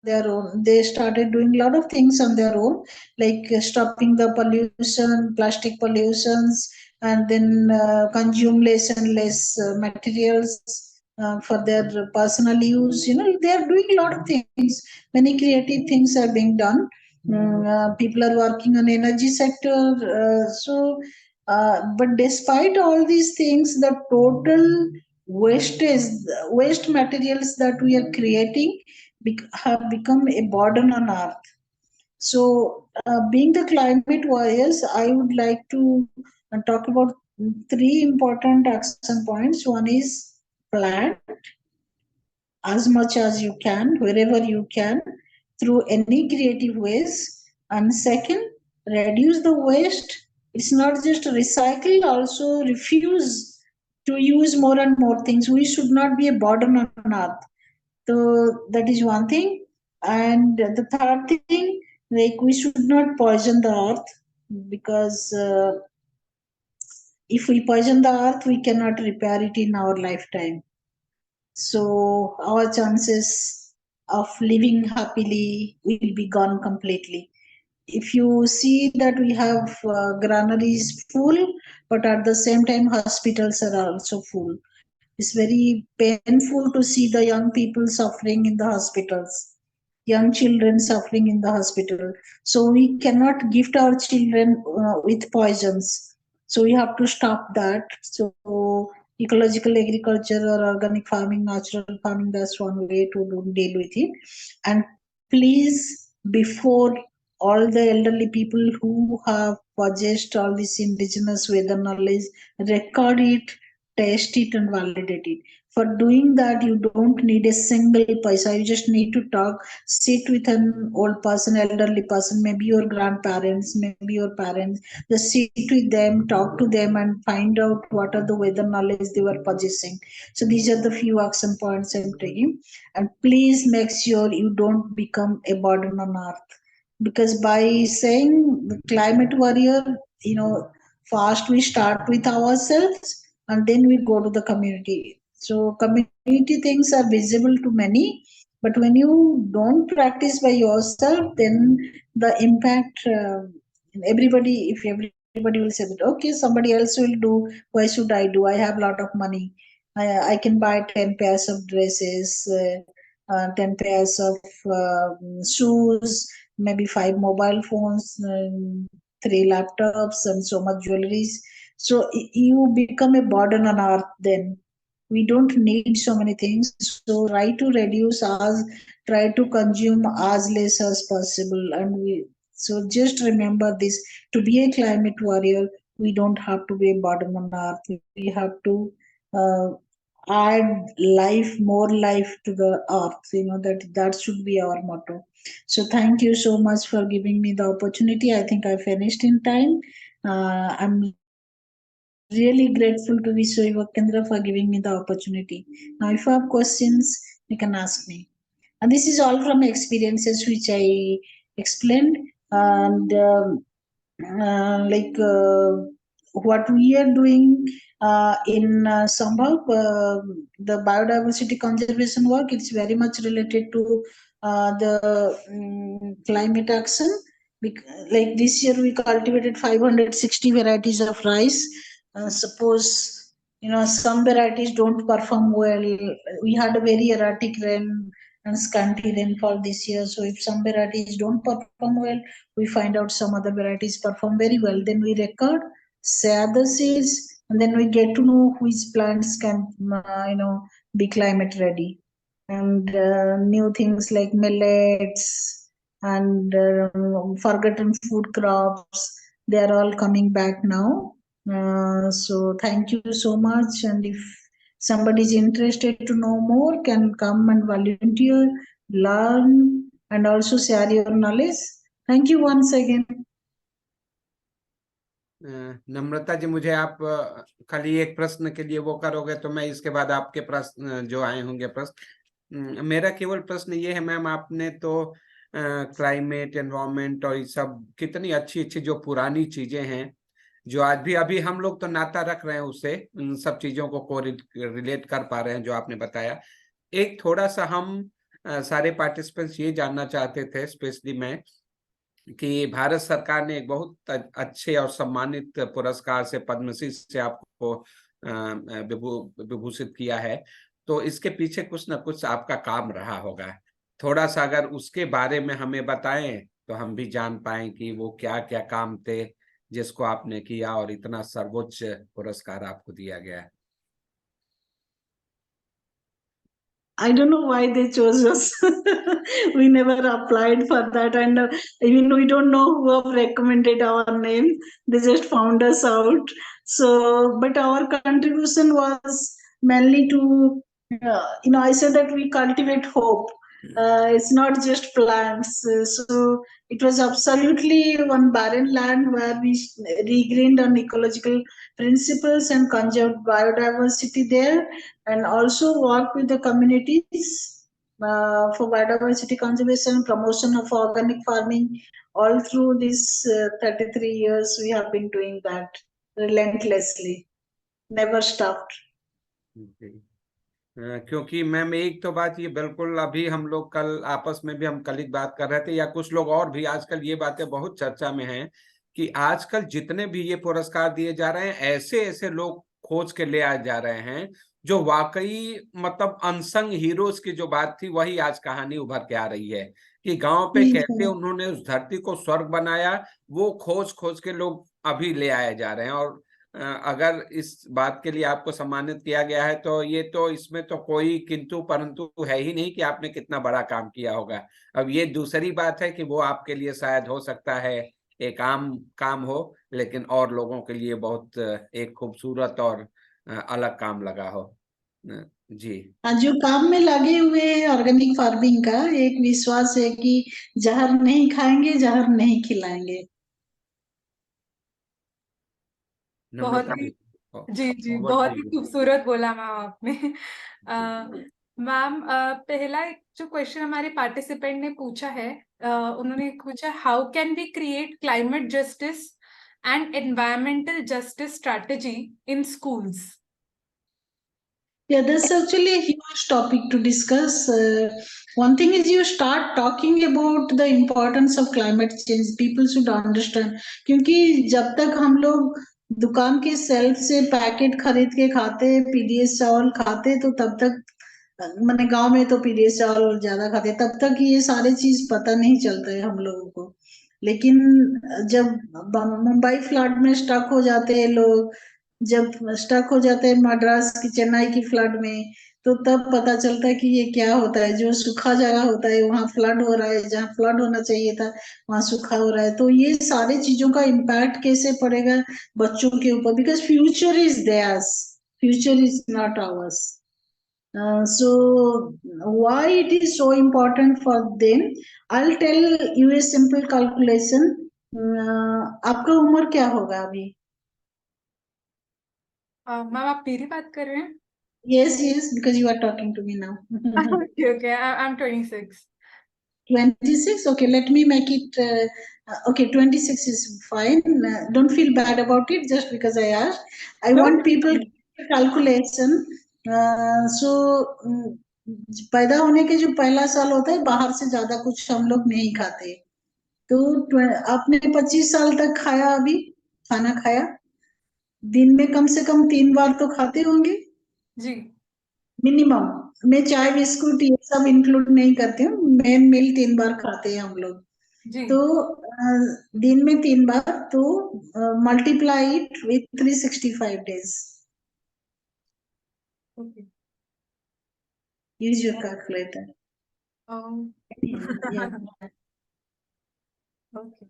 on their own. They started doing a lot of things on their own, like stopping the pollution, plastic pollutions, and then consume less and less materials for their personal use. They are doing a lot of things. Many creative things are being done. People are working on energy sector. But despite all these things, the total waste materials that we are creating have become a burden on earth. So, being the climate warriors, I would like to talk about three important action points. One is plant as much as you can, wherever you can, through any creative ways. And second, reduce the waste. It's not just recycle, also refuse to use more and more things. We should not be a burden on earth. So that is one thing. And the third thing, like we should not poison the earth, because if we poison the earth, we cannot repair it in our lifetime. So our chances of living happily will be gone completely. If you see that we have granaries full, but at the same time hospitals are also full. It's very painful to see the young people suffering in the hospitals, young children suffering in the hospital. So we cannot gift our children with poisons. So we have to stop that. So ecological agriculture or organic farming, natural farming, that's one way to deal with it. And please, before all the elderly people who have possessed all this indigenous weather knowledge, record it, test it, and validate it. For doing that, you don't need a single paisa. You just need to talk, sit with an old person, elderly person, maybe your grandparents, maybe your parents. Just sit with them, talk to them, and find out what are the weather knowledge they were possessing. So these are the few action points I'm taking. And please make sure you don't become a burden on earth, because by saying the climate warrior, first we start with ourselves and then we go to the community. So community things are visible to many, but when you don't practice by yourself, then the impact, everybody, if everybody will say that, okay, somebody else will do, why should I do? I have a lot of money. I can buy 10 pairs of dresses, 10 pairs of shoes, maybe 5 mobile phones, 3 laptops, and so much jewelries. So you become a burden on earth then. We don't need so many things. So try to reduce as, try to consume as less as possible. So just remember this: to be a climate warrior, we don't have to be a burden on earth. We have to uh, add life, more life to the earth. That should be our motto. So thank you so much for giving me the opportunity. I think I finished in time. I'm really grateful to Viswa Yuva Kendra for giving me the opportunity. Now, if you have questions, you can ask me. And this is all from experiences which I explained. And what we are doing in Sambhav, the biodiversity conservation work, it's very much related to the climate action. Like this year, we cultivated 560 varieties of rice. Suppose some varieties don't perform well. We had a very erratic rain and scanty rainfall this year. So if some varieties don't perform well, we find out some other varieties perform very well. Then we record, share the seeds, and then we get to know which plants can, be climate ready. And new things like millets and forgotten food crops, they are all coming back now. So thank you so much. And if somebody is interested to know more, can come and volunteer, learn, and also share your knowledge. Thank you once again. नम्रता जी, मुझे आप खाली एक प्रश्न के लिए वो करोगे तो मैं इसके बाद आपके प्रश्न जो आए होंगे प्रश्न, मेरा केवल प्रश्न ये है मैम, आपने तो क्लाइमेट, एनवायरमेंट और ये सब कितनी अच्छी अच्छी जो पुरानी चीजें हैं जो आज भी अभी हम लोग तो नाता रख रहे हैं उससे, उन सब चीजों को रिलेट कर पा रहे हैं जो आपने बताया। एक थोड़ा सा हम सारे पार्टिसिपेंट्स ये जानना चाहते थे, स्पेशली मैं, कि भारत सरकार ने एक बहुत अच्छे और सम्मानित पुरस्कार से, पद्मश्री से आपको विभूषित किया है, तो इसके पीछे कुछ ना कुछ आपका काम रहा होगा। थोड़ा सा अगर उसके बारे में हमें बताएं तो हम भी जान पाएं कि वो क्या क्या काम थे जिसको आपने किया और इतना सर्वोच्च पुरस्कार आपको दिया गया है। I don't know why they chose us. We never applied for that, and even we don't know who have recommended our name. They just found us out. So, but our contribution was mainly to, I said that we cultivate hope. It's not just plants. So it was absolutely one barren land where we regained on ecological principles and conserved biodiversity there, and also work with the communities for biodiversity conservation, promotion of organic farming. All through these 33 years, we have been doing that relentlessly, never stopped. क्योंकि ma'am एक तो बात ये बिल्कुल, अभी हम लोग कल आपस में भी हम कल बात कर रहे थे, या कुछ लोग और भी आजकल ये बातें बहुत चर्चा में हैं कि आजकल जितने भी ये पुरस्कार दिए जा रहे हैं, ऐसे ऐसे लोग खोज के ले आए जा रहे हैं जो वाकई मतलब अनसंग हीरोज की जो बात थी वही आज कहानी उभर के आ रही है कि गांव पे कैसे उन्होंने उस धरती को स्वर्ग बनाया, वो खोज खोज के लोग अभी ले आए जा रहे हैं। और अगर इस बात के लिए आपको सम्मानित किया गया है तो ये तो, इसमें तो कोई किंतु परंतु है ही नहीं कि आपने कितना बड़ा काम किया होगा। अब ये दूसरी बात है कि वो आपके लिए शायद हो सकता है एक आम काम हो, लेकिन और लोगों के लिए बहुत एक खूबसूरत और अलग काम लगा हो। जी जो काम में लगे हुए हैं ऑर्गेनिक फार्मिंग का, एक विश्वास है कि जहर नहीं खाएंगे, जहर नहीं खिलाएंगे। बहुत ही जी जी बहुत ही खूबसूरत बोला मैम आपने। मैम पहला जो क्वेश्चन हमारे पार्टिसिपेंट ने पूछा है, उन्होंने पूछा how can we create climate justice and environmental justice strategy in schools. Yeah, that's actually a huge topic to discuss. One thing is you start talking about the importance of climate change. People should understand. क्योंकि जब तक हम लोग दुकान के shelf से packet खरीद के खाते, पीडीएस चावल खाते, तो तब तक मैंने गांव में तो पीडीएस चावल ज्यादा खाते, तब तक ये सारे चीज पता नहीं चलता है हम लोगों को। लेकिन जब मुंबई फ्लड में स्टक हो जाते हैं लोग, जब स्टक हो जाते हैं मद्रास की, चेन्नई की फ्लड में, तो तब पता चलता है कि ये क्या होता है। जो सूखा जगह होता है वहां फ्लड हो रहा है, जहाँ फ्लड होना चाहिए था वहां सूखा हो रहा है। तो ये सारी चीजों का इम्पैक्ट कैसे पड़ेगा बच्चों के ऊपर, because future is theirs, future is not ours. So why it is so important for them? I'll tell you a simple calculation. आपका उम्र क्या होगा अभी? मैम आप मेरी बात कर रहे हैं? Yes, yes, because you are talking to me now. Okay, I'm 26. 26? Okay, let me make it. Okay, 26 is fine. Don't feel bad about it just because I asked. I want people to calculation. So पैदा होने के जो पहला साल होता है, बाहर से ज्यादा कुछ हम लोग नहीं खाते। तो आपने 25 साल तक खाया, अभी खाना खाया, दिन में कम से कम 3 बार तो खाते होंगे जी मिनिमम। मैं चाय बिस्कुट ये सब इंक्लूड नहीं करती हूँ, मेन मील 3 बार खाते हैं हम लोग। जी तो दिन में 3 बार, तो multiply it with 365 days. Okay Use your calculator. Yeah. Okay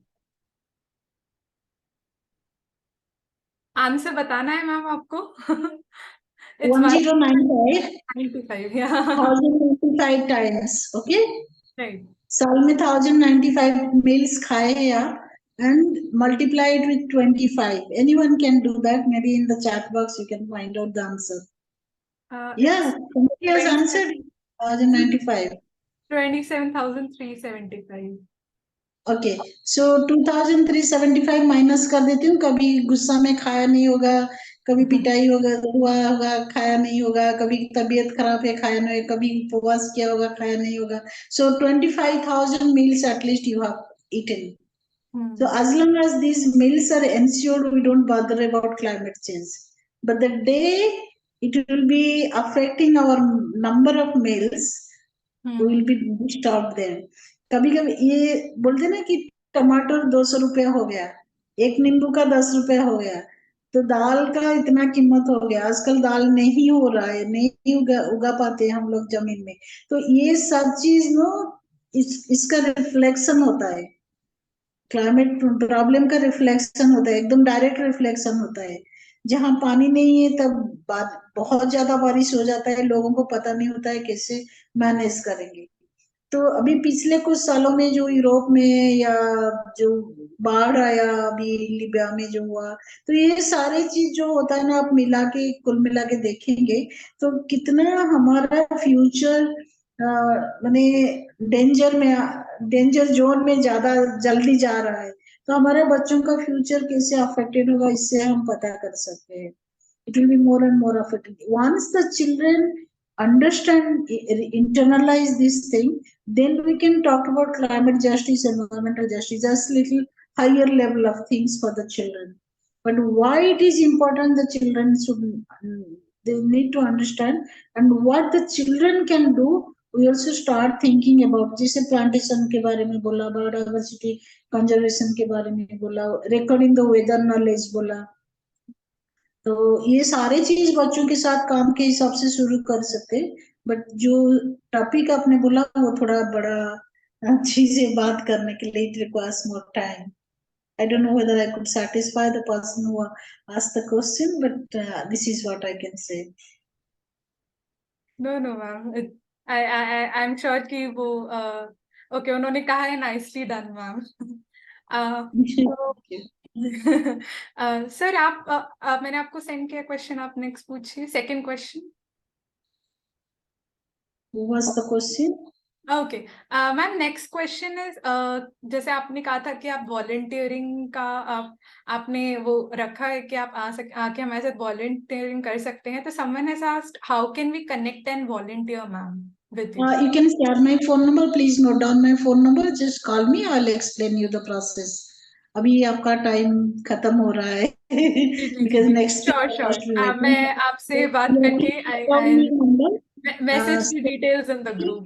answer बताना है मैम आपको? It's 1095 195, yeah. 1095 times. Okay. Right. साल में 1095 meals खाए हैं आप, and multiply it with 25. Anyone can do that. Maybe in the chat box you can find out the answer. Yeah, somebody has answered 1095. 27,375. Okay, so 2375 minus कर देती हूँ। कभी गुस्सा में खाया नहीं होगा, कभी पिटाई हुआ होगा, खाया नहीं होगा, कभी तबीयत खराब है, खाया नहीं होगा, कभी उपवास किया होगा, खाया नहीं होगा। सो 25,000 meals at least you have eaten. So as long as these meals are ensured, we don't bother about climate change. But the day it will be affecting our number of meals, we will be disturbed there. कभी कभी ये बोलते ना कि टमाटर 200 रुपया हो गया, एक नींबू का 10 रुपया हो गया, तो दाल का इतना कीमत हो गया। आजकल दाल नहीं हो रहा है, नहीं उगा पाते हम लोग जमीन में। तो ये सब चीज नो इसका रिफ्लेक्शन होता है, क्लाइमेट प्रॉब्लम का रिफ्लेक्शन होता है, एकदम डायरेक्ट रिफ्लेक्शन होता है। जहां पानी नहीं है तब बहुत ज्यादा बारिश हो जाता है, लोगों को पता नहीं होता है कैसे मैनेज करेंगे। तो अभी पिछले कुछ सालों में जो यूरोप में या जो बाढ़ आया अभी लीबिया में जो हुआ, तो ये सारी चीज जो होता है ना, आप मिला के कुल मिला के देखेंगे तो कितना हमारा फ्यूचर माने डेंजर जोन में ज्यादा जल्दी जा रहा है। तो हमारे बच्चों का फ्यूचर कैसे अफेक्टेड होगा, इससे हम पता कर सकते हैं। It will be more and more affected. Once the children understand, internalize this thing, then we can talk about climate justice, environmental justice, just little higher level of things for the children. But why it is important, the children should, they need to understand, and what the children can do. We also start thinking about, जैसे plantation के बारे में बोला, biodiversity conservation के बारे में बोला, recording the weather knowledge बोला। तो ये सारे चीज बच्चों के साथ काम के हिसाब से शुरू कर सकते। बट जो टॉपिक आपने बोला वो थोड़ा बड़ा चीज है बात करने के लिए, it requires more time. I don't know whether I could satisfy the person who asked the question, but this is what I can say. No no ma'am, I am sure कि वो ओके उन्होंने कहा है nicely done ma'am. Sir आप मैंने आपको send किया question, आप नेक्स्ट पूछिए second question. What's the question? Okay ma'am, next question is, जैसे आपने कहा था कि आप वॉलंटियरिंग का आपने वो रखा है कि आप आके हमारे साथ वॉलंटियरिंग कर सकते हैं। तो someone has asked how can we connect and volunteer ma'am with you? You can share my phone number. Please note down my phone number. Just call me. I'll explain you the process. अभी आपका time खत्म हो रहा है because next sure sure, week मैं आपसे बात करके I message the details in the group.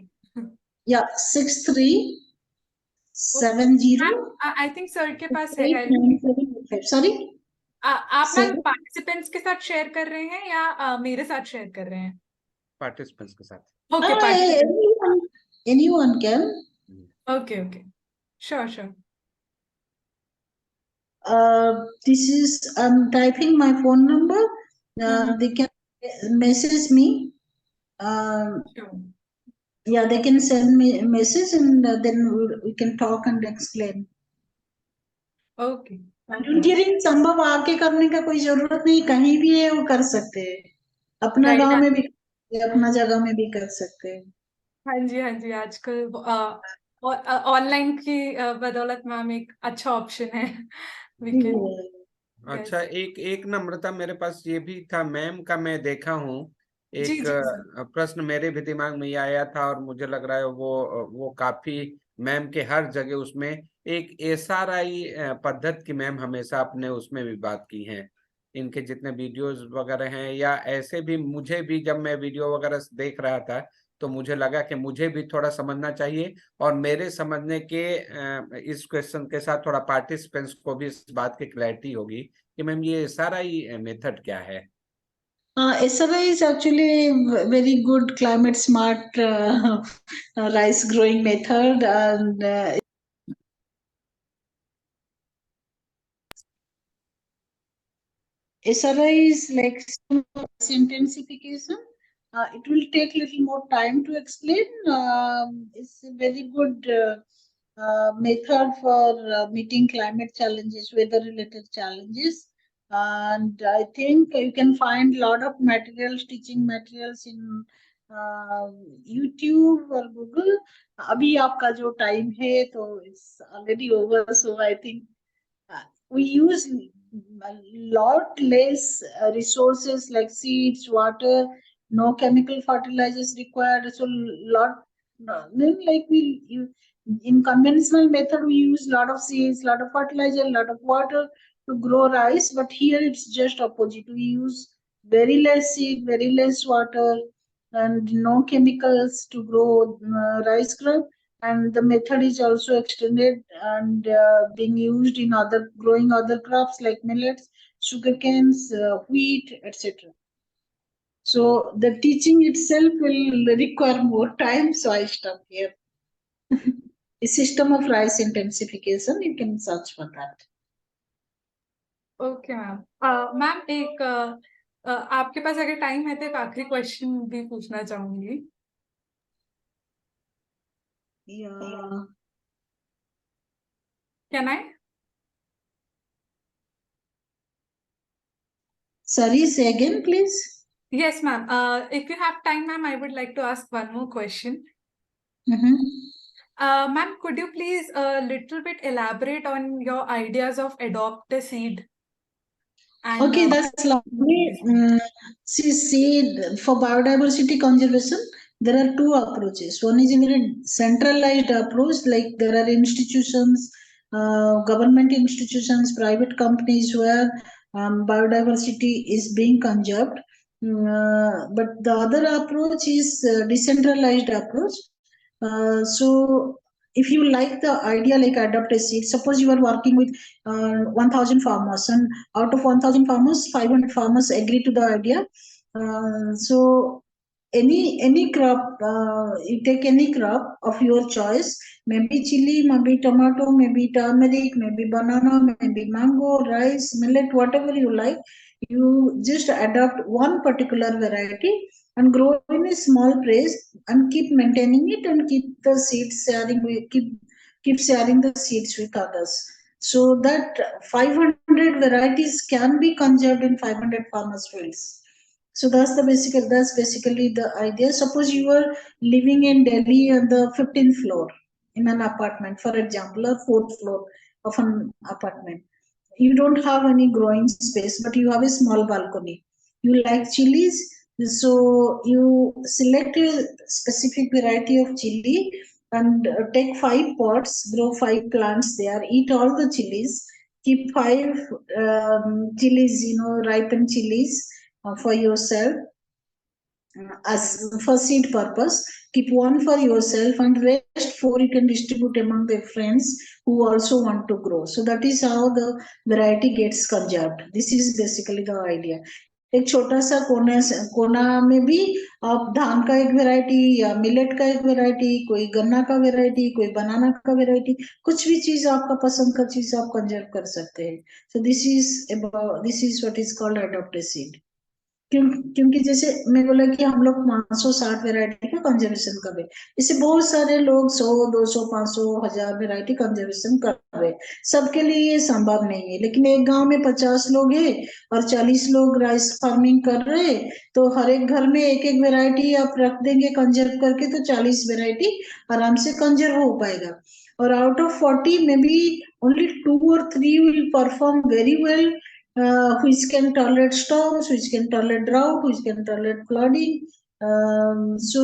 या 6370 आई थिंक सर के पास है। 8975। सॉरी, आप मैम पार्टिसिपेंट्स के साथ शेयर कर रहे हैं या मेरे साथ शेयर कर रहे हैं? पार्टिसिपेंट्स के साथ। Okay anyone can. Okay sure sure. This is, I'm typing my phone number. They can message me. Sure. Yeah, they can send me a message and then we can talk and explain. Okay volunteering संभव आके करने का कोई जरूरत नहीं, कहीं भी है वो कर सकते हैं। अपना गांव में भी, अपना जगह में भी कर सकते हैं। हाँ जी आजकल ऑनलाइन की बदौलत मैम एक अच्छा ऑप्शन है। अच्छा, एक नम्रता मेरे पास ये भी था मैम का, मैं देखा हूँ एक प्रश्न मेरे भी दिमाग में ये आया था और मुझे लग रहा है वो काफी मैम के हर जगह उसमें एक SRI पद्धति की मैम हमेशा अपने उसमें भी बात की है। इनके जितने वीडियोस वगैरह हैं या ऐसे भी, मुझे भी जब मैं वीडियो वगैरह देख रहा था तो मुझे लगा कि मुझे भी थोड़ा समझना चाहिए और मेरे समझने के इस क्वेश्चन के साथ थोड़ा पार्टिसिपेंट्स को भी इस बात की क्लैरिटी होगी कि मैम ये SRI मेथड क्या है। SRI is actually very good climate smart rice growing method, and SRI is like intensification. It will take little more time to explain. It's a very good method for meeting climate challenges, weather related challenges. And I think you can find a lot of materials, teaching materials in YouTube और Google. अभी आपका जो time है तो it's already over, so I think we use a lot less resources like seeds, water, no chemical fertilizers required. So then like in conventional method we use lot of seeds, lot of fertilizer, lot of water to grow rice. But here it's just opposite. We use very less seed, very less water, and no chemicals to grow rice crop. And the method is also extended and being used in other growing other crops like millets, sugarcanes, wheat, etc. So the teaching itself will require more time, so I stop here. A system of rice intensification, you can search for that. Okay ma'am. Ma'am एक आपके पास अगर time है तो एक आखिरी question भी पूछना चाहूंगी। Yeah. Can I? Sorry, say again, please. Yes, ma'am. If you have time, ma'am, I would like to ask one more question. Ma'am, could you please a little bit elaborate on your ideas of adopt a seed? And, Okay, that's lovely. See, for biodiversity conservation, there are two approaches. One is a very centralized approach, like there are institutions, government institutions, private companies where biodiversity is being conserved. But the other approach is decentralized approach. So if you like the idea like adopt a seed, suppose you are working with 1000 farmers, and out of 1000 farmers 500 farmers agree to the idea. So any crop, you take any crop of your choice, maybe chili, maybe tomato, maybe turmeric, maybe banana, maybe mango, rice, millet, whatever you like. You just adopt one particular variety and grow in a small place and keep maintaining it and keep the seeds sharing with, keep sharing the seeds with others, so that 500 varieties can be conserved in 500 farmers fields. So that's basically the idea. Suppose you are living in Delhi on the 15th floor in an apartment, for example, or 4th floor of an apartment. You don't have any growing space, but you have a small balcony. You like chilies, so you select a specific variety of chili and take 5 pots, grow 5 plants there, eat all the chilies, keep 5 chilies, ripened chilies for yourself as for seed purpose. Keep one for yourself and rest 4 you can distribute among their friends who also want to grow. So that is how the variety gets conserved. This is basically the idea. एक छोटा सा कोना में भी आप धान का एक वैरायटी या मिलेट का एक वैरायटी, कोई गन्ना का वैरायटी, कोई बनाना का वैरायटी, कुछ भी चीज आपका पसंद का चीज आप कंजर्व कर सकते हैं. So this is what is called adopted seed. क्योंकि जैसे मैं बोला कि हम लोग 560 वैरायटी का कंजर्वेशन कर रहे, इससे बहुत सारे लोग 100, 200, 500, 1000 वैरायटी कंजर्वेशन कर रहे. सबके लिए ये संभव नहीं है, लेकिन एक गांव में 50 लोग हैं और 40 लोग राइस फार्मिंग कर रहे, तो हर एक घर में एक एक वैरायटी आप रख देंगे कंजर्व करके, तो 40 वैरायटी आराम से कंजर्व हो पाएगा. और आउट ऑफ 40 में भी only 2 or 3 will perform very well, which can tolerate storms, which can tolerate drought, which can tolerate flooding. So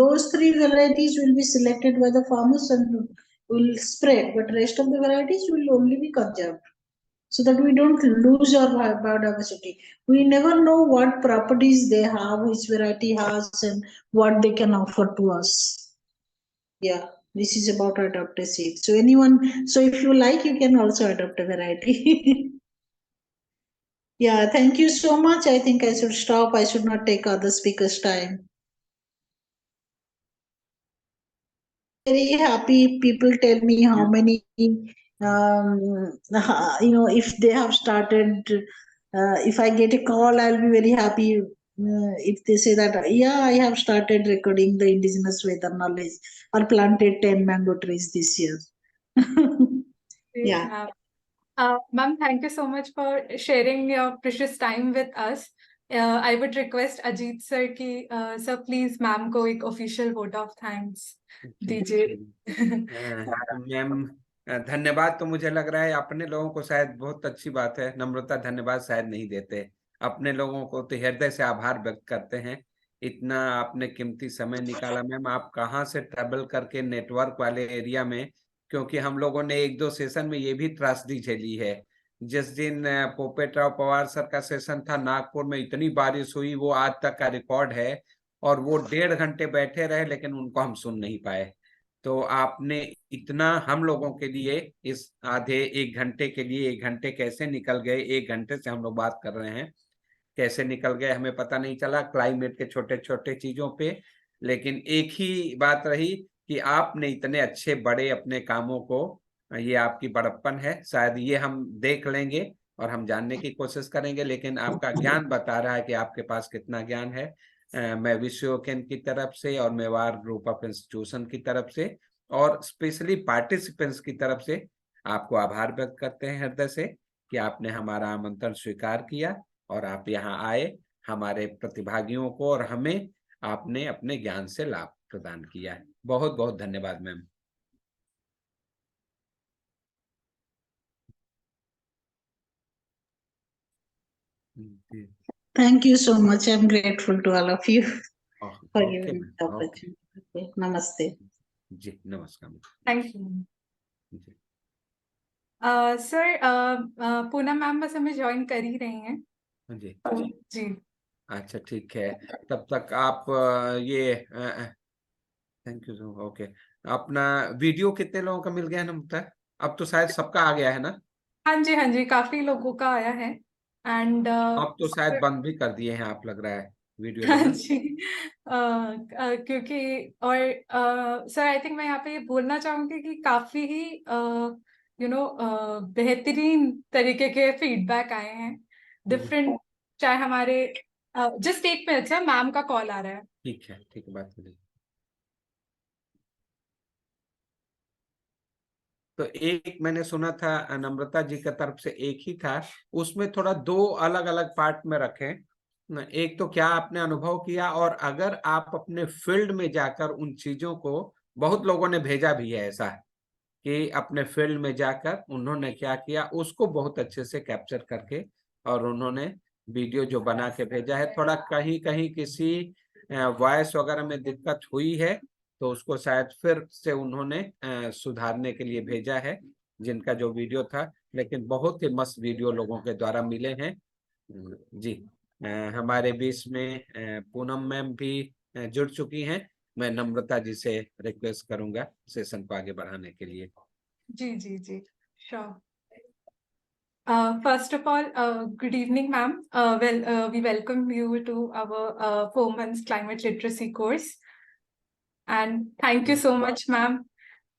those 3 varieties will be selected by the farmers and will spread, but rest of the varieties will only be conserved, so that we don't lose our biodiversity. We never know what properties they have, which variety has, and what they can offer to us. Yeah, this is about adopt a seed. So if you like, you can also adopt a variety. Yeah, thank you so much. I think I should stop. I should not take other speakers' time. Very happy people tell me how many, if they have started, if I get a call, I'll be very happy. If they say that, yeah, I have started recording the indigenous weather knowledge or planted 10 mango trees this year. Yeah. Ma'am, thank you so much for sharing your precious time with us. I would request Ajit sir की sir please ma'am को एक official vote of thanks दीजिए। Ma'am धन्यवाद तो मुझे लग रहा है अपने लोगों को शायद बहुत अच्छी बात है, नम्रता धन्यवाद शायद नहीं देते, अपने लोगों को तो हृदय से आभार व्यक्त करते हैं। इतना आपने कीमती समय निकाला मैम, आप कहाँ से ट्रैवल करके नेटवर्क वाले एरिया में, क्योंकि हम लोगों ने एक दो सेशन में ये भी त्रासदी झेली है। जिस दिन पोपेटराव पवार सर का सेशन था नागपुर में, इतनी बारिश हुई, वो आज तक का रिकॉर्ड है, और वो 1.5 घंटे बैठे रहे लेकिन उनको हम सुन नहीं पाए। तो आपने इतना हम लोगों के लिए इस आधे 1 घंटे के लिए, 1 घंटे कैसे निकल गए, 1 घंटे से हम लोग बात कर रहे हैं, कैसे निकल गए हमें पता नहीं चला, क्लाइमेट के छोटे छोटे चीजों पे। लेकिन एक ही बात रही कि आपने इतने अच्छे बड़े अपने कामों को, ये आपकी बड़प्पन है, शायद ये हम देख लेंगे और हम जानने की कोशिश करेंगे, लेकिन आपका ज्ञान बता रहा है कि आपके पास कितना ज्ञान है। मैं विश्वकेन की तरफ से और मेवाड़ ग्रुप ऑफ इंस्टीट्यूशन की तरफ से और स्पेशली पार्टिसिपेंट्स की तरफ से आपको आभार व्यक्त करते हैं हृदय से कि आपने हमारा आमंत्रण स्वीकार किया और आप यहाँ आए, हमारे प्रतिभागियों को और हमें आपने अपने ज्ञान से लाभ प्रदान किया है। बहुत बहुत धन्यवाद ma'am. Thank you so much. I'm grateful to all of you for okay giving me the ma'am, okay opportunity. Okay. Namaste. जी, नमस्कार थैंक यू जी। सर। पूनम मैम बस हमें ज्वाइन कर ही रही हैं जी जी। अच्छा ठीक है, तब तक आप ये थैंक यू सो, ओके। अपना वीडियो कितने लोगों का मिल गया है नम्रता? अब तो शायद सबका आ गया है ना? हाँ जी, काफी लोगों का आया है एंड अब तो शायद बंद भी कर दिए हैं आप, लग रहा है वीडियो हाँ लेना। जी क्योंकि और सर आई थिंक मैं यहाँ पे ये बोलना चाहूंगी कि काफी ही बेहतरीन तरीके के फीडबैक आए हैं डिफरेंट, चाहे हमारे जस्ट एक मिनट सर, मैम का कॉल आ रहा है। ठीक है बात करिए। तो एक मैंने सुना था नम्रता जी की तरफ से, एक ही था, उसमें थोड़ा 2 अलग अलग पार्ट में रखें। एक तो क्या आपने अनुभव किया, और अगर आप अपने फील्ड में जाकर उन चीजों को, बहुत लोगों ने भेजा भी है ऐसा कि अपने फील्ड में जाकर उन्होंने क्या किया उसको बहुत अच्छे से कैप्चर करके और उन्होंने वीडियो जो बना के भेजा है। थोड़ा कहीं कहीं किसी वॉइस वगैरह में दिक्कत हुई है तो उसको शायद फिर से उन्होंने सुधारने के लिए भेजा है, जिनका जो वीडियो था। लेकिन बहुत ही मस्त वीडियो लोगों के द्वारा मिले हैं जी। हमारे बीच में पूनम मैम भी जुड़ चुकी हैं। मैं नम्रता जी से रिक्वेस्ट करूंगा सेशन को आगे बढ़ाने के लिए। जी, sure. First of all, good evening, ma'am. We welcome you to our 4 months climate literacy course. And thank you so much, ma'am,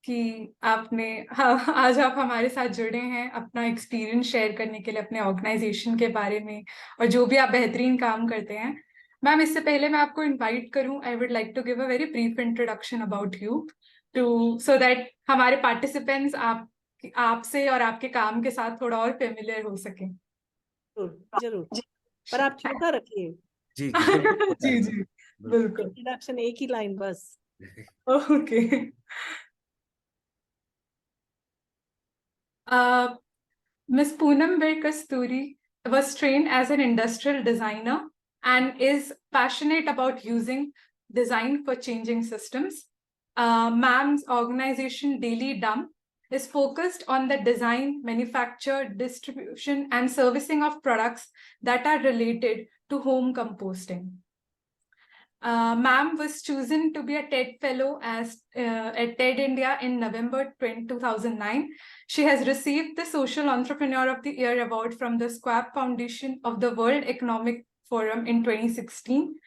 कि आपने आज आप हमारे साथ जुड़े हैं अपना एक्सपीरियंस शेयर करने के लिए अपने ऑर्गेनाइजेशन के बारे में और जो भी आप बेहतरीन काम करते हैं। मैम, इससे पहले मैं आपको इनवाइट करूं, I would like to give a very brief introduction about you so that हमारे पार्टिसिपेंट्स आपसे और आपके काम के साथ थोड़ा और फेमिलियर हो सके। जरूर, पर आप छोटा रखिए। जी बिल्कुल जी बिल्कुल। इंट्रोडक्शन एक ही लाइन बस। Okay. Ms. Poonam Bir Kasturi was trained as an industrial designer and is passionate about using design for changing systems. Ma'am's organization Daily Dump is focused on the design, manufacture, distribution, and servicing of products that are related to home composting. Ma'am was chosen to be a TED Fellow at TED India in November 2009. She has received the Social Entrepreneur of the Year award from the SQUAP Foundation of the World Economic Forum in 2016.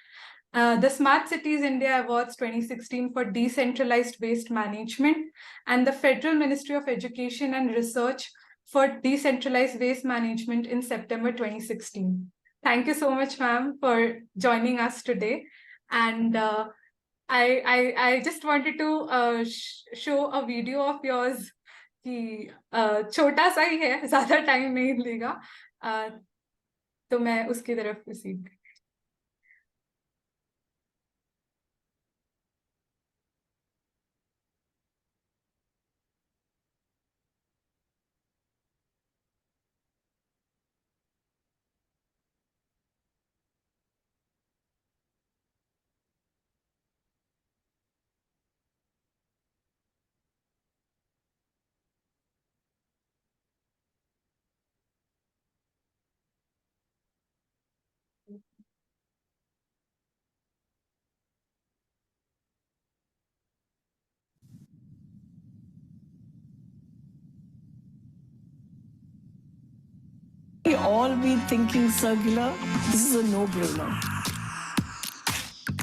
The Smart Cities India Awards 2016 for Decentralized Waste Management, and the Federal Ministry of Education and Research for Decentralized Waste Management in September 2016. Thank you so much, ma'am, for joining us today. And I just wanted to show a video of yours कि छोटा सा ही है, ज्यादा time नहीं लेगा, तो मैं उसकी तरफ proceed. all be thinking circular, this is a no-brainer.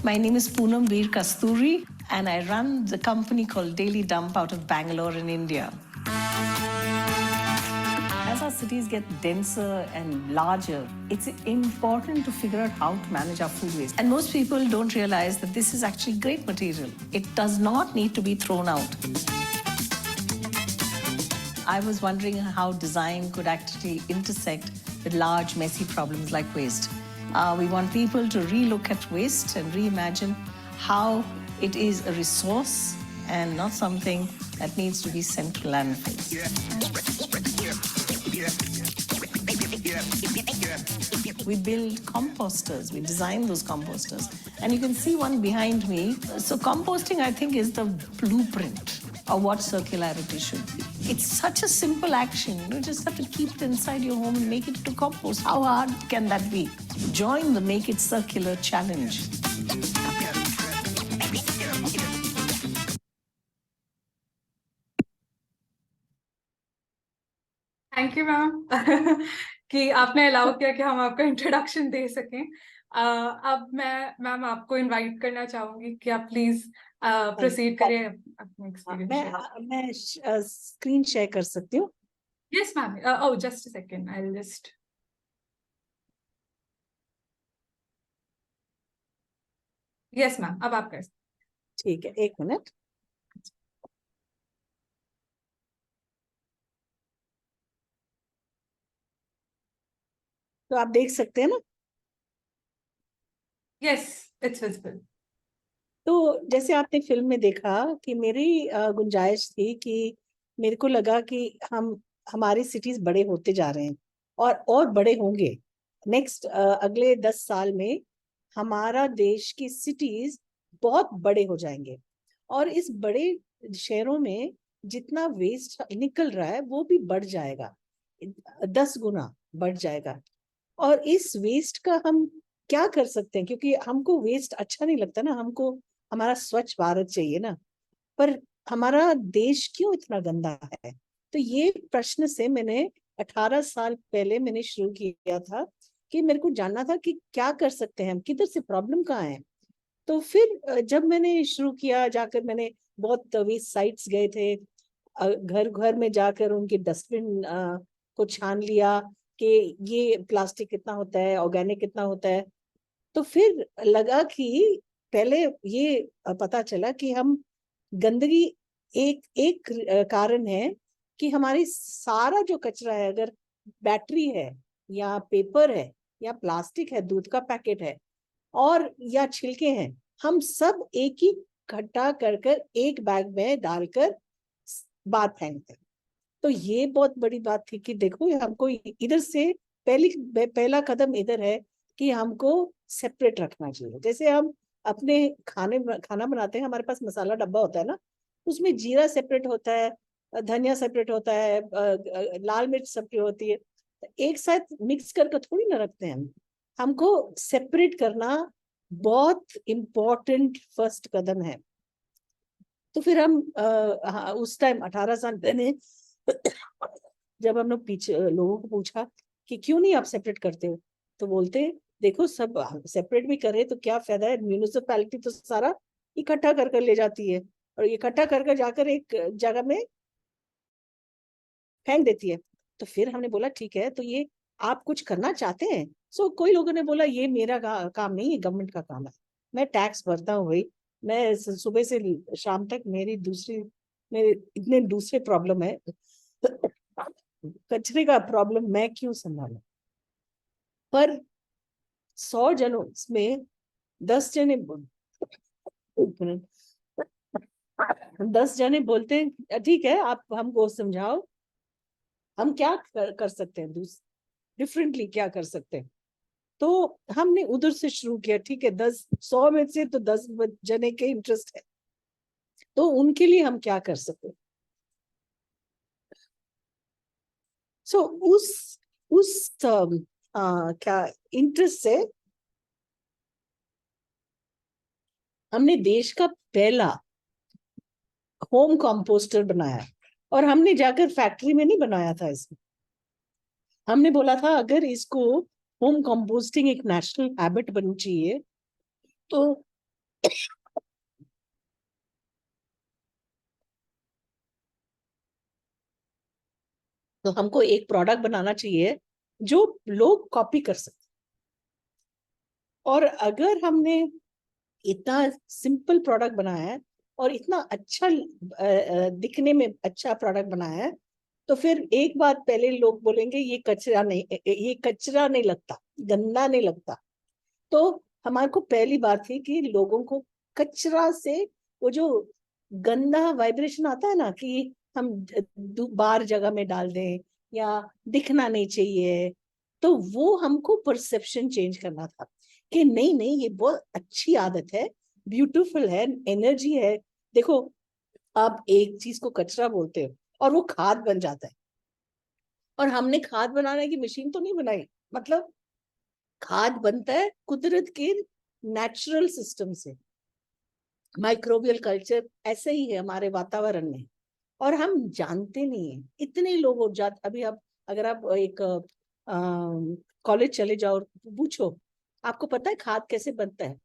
My name is Poonam Veer Kasturi, and I run the company called Daily Dump out of Bangalore in India. As our cities get denser and larger, it's important to figure out how to manage our food waste. And most people don't realize that this is actually great material. It does not need to be thrown out. I was wondering how design could actually intersect with large, messy problems like waste. We want people to relook at waste and reimagine how it is a resource and not something that needs to be sent to landfills. We build composters, we design those composters. And you can see one behind me. So composting, I think, is the blueprint of what circularity should be. It's such a simple action. You just have to keep it inside your home and make it to compost. How hard can that be? Join the Make It Circular challenge. Thank you ma'am कि आपने allow किया कि हम आपका introduction दे सकें। अब मैं ma'am आपको इनवाइट करना चाहूंगी कि आप प्लीज प्रोसीड करें अपने एक्सपीरियंस। मैं स्क्रीन शेयर कर सकती हूँ। Yes ma'am, oh just a second, I will just. Yes ma'am, अब आप कर सकते। ठीक है, एक मिनट। तो आप देख सकते हैं ना? Yes, it's visible. तो जैसे आपने फिल्म में देखा कि मेरी गुंजाइश थी कि मेरे को लगा कि हमारी सिटीज बड़े होते जा रहे हैं और बड़े होंगे। नेक्स्ट अगले 10 साल में हमारा देश की सिटीज बहुत बड़े हो जाएंगे और इस बड़े शहरों में जितना वेस्ट निकल रहा है वो भी बढ़ जाएगा, 10 गुना बढ़ जाएगा। और इस वेस्ट का हम क्या कर सकते हैं, क्योंकि हमको वेस्ट अच्छा नहीं लगता ना, हमको हमारा स्वच्छ भारत चाहिए ना, पर हमारा देश क्यों इतना गंदा है? तो ये प्रश्न से मैंने 18 साल पहले मैंने शुरू किया था कि मेरे को जानना था कि क्या कर सकते हैं हम, किधर से प्रॉब्लम कहाँ है। तो फिर जब मैंने शुरू किया, जाकर मैंने बहुत वेस्ट साइट्स गए थे, घर घर में जाकर उनके डस्टबिन को छान लिया कि ये प्लास्टिक कितना होता है, ऑर्गेनिक कितना होता है। तो फिर लगा कि पहले ये पता चला कि हम गंदगी एक कारण है कि हमारी सारा जो कचरा है, अगर बैटरी है या पेपर है या प्लास्टिक है, दूध का पैकेट है और या छिलके हैं, हम सब एक ही इकट्ठा कर एक बैग में डालकर बाहर फेंकते हैं। तो ये बहुत बड़ी बात थी कि देखो हमको इधर से पहला कदम इधर है कि हमको सेपरेट रखना चाहिए। जैसे हम अपने खाना बनाते हैं, हमारे पास मसाला डब्बा होता है ना, उसमें जीरा सेपरेट होता है, धनिया सेपरेट होता है, लाल मिर्च सेपरेट होती है, एक साथ मिक्स करके थोड़ी ना रखते हैं हमको सेपरेट करना बहुत इम्पोर्टेंट फर्स्ट कदम है। तो फिर हम उस टाइम 18 साल पहले जब हम लोग लोगों को पूछा कि क्यों नहीं आप सेपरेट करते हो, तो बोलते देखो सब सेपरेट भी करे तो क्या फायदा है, म्यूनिसिपैलिटी तो सारा इकट्ठा कर ले जाती है और इकट्ठा कर जाकर एक जगह में फेंक देती है। तो फिर हमने बोला ठीक है, तो ये आप कुछ करना चाहते हैं? कोई लोगों ने बोला ये मेरा काम नहीं है, गवर्नमेंट का काम है, मैं टैक्स भरता हूँ भाई, मैं सुबह से शाम तक मेरे इतने दूसरे प्रॉब्लम है, कचरे का प्रॉब्लम मैं क्यों संभालूं? पर 100 जनों में 10 जने बोलते हैं ठीक है आप हमको समझाओ हम क्या कर सकते हैं, डिफरेंटली क्या कर सकते हैं। तो हमने उधर से शुरू किया, ठीक है 100 में से तो 10 जने के इंटरेस्ट है, तो उनके लिए हम क्या कर सकते हैं। उस क्या इंटरेस्ट से हमने देश का पहला होम कंपोस्टर बनाया, और हमने जाकर फैक्ट्री में नहीं बनाया था इसमें, हमने बोला था अगर इसको होम कंपोस्टिंग एक नेशनल हैबिट बननी चाहिए तो हमको एक प्रोडक्ट बनाना चाहिए जो लोग कॉपी कर सकते। और अगर हमने इतना सिंपल प्रोडक्ट बनाया है और इतना अच्छा दिखने में अच्छा प्रोडक्ट बनाया है, तो फिर एक बात पहले लोग बोलेंगे ये कचरा नहीं लगता, गंदा नहीं लगता। तो हमारे को पहली बात थी कि लोगों को कचरा से वो जो गंदा वाइब्रेशन आता है ना कि हम बाहर जगह में डाल दें या दिखना नहीं चाहिए, तो वो हमको परसेप्शन चेंज करना था कि नहीं नहीं ये बहुत अच्छी आदत है, ब्यूटीफुल है, एनर्जी है। देखो आप एक चीज को कचरा बोलते हो और वो खाद बन जाता है, और हमने खाद बनाने की मशीन तो नहीं बनाई। मतलब खाद बनता है कुदरत के नेचुरल सिस्टम से, माइक्रोबियल कल्चर ऐसे ही है हमारे वातावरण में, और हम जानते नहीं है। इतने लोग हो जाते, अभी आप अगर आप एक कॉलेज चले जाओ पूछो आपको पता है खाद कैसे बनता है,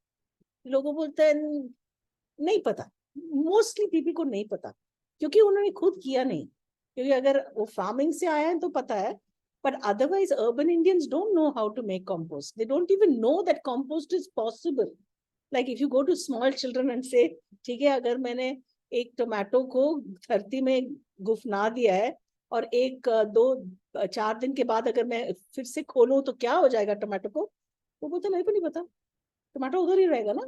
लोगों बोलते हैं नहीं पता। मोस्टली पीपल को नहीं पता क्योंकि उन्होंने खुद किया नहीं, क्योंकि अगर वो फार्मिंग से आया है तो पता है, but otherwise urban Indians don't know how to make compost. They don't even know that compost is possible. Like if you go to small children and say ठीक है अगर मैंने एक टोमेटो को धरती में गुफना दिया है और एक 2-4 दिन के बाद अगर मैं फिर से खोलूं तो क्या हो जाएगा टोमेटो को, वो बोलता मेरे को नहीं पता, टोमेटो उधर ही रहेगा ना।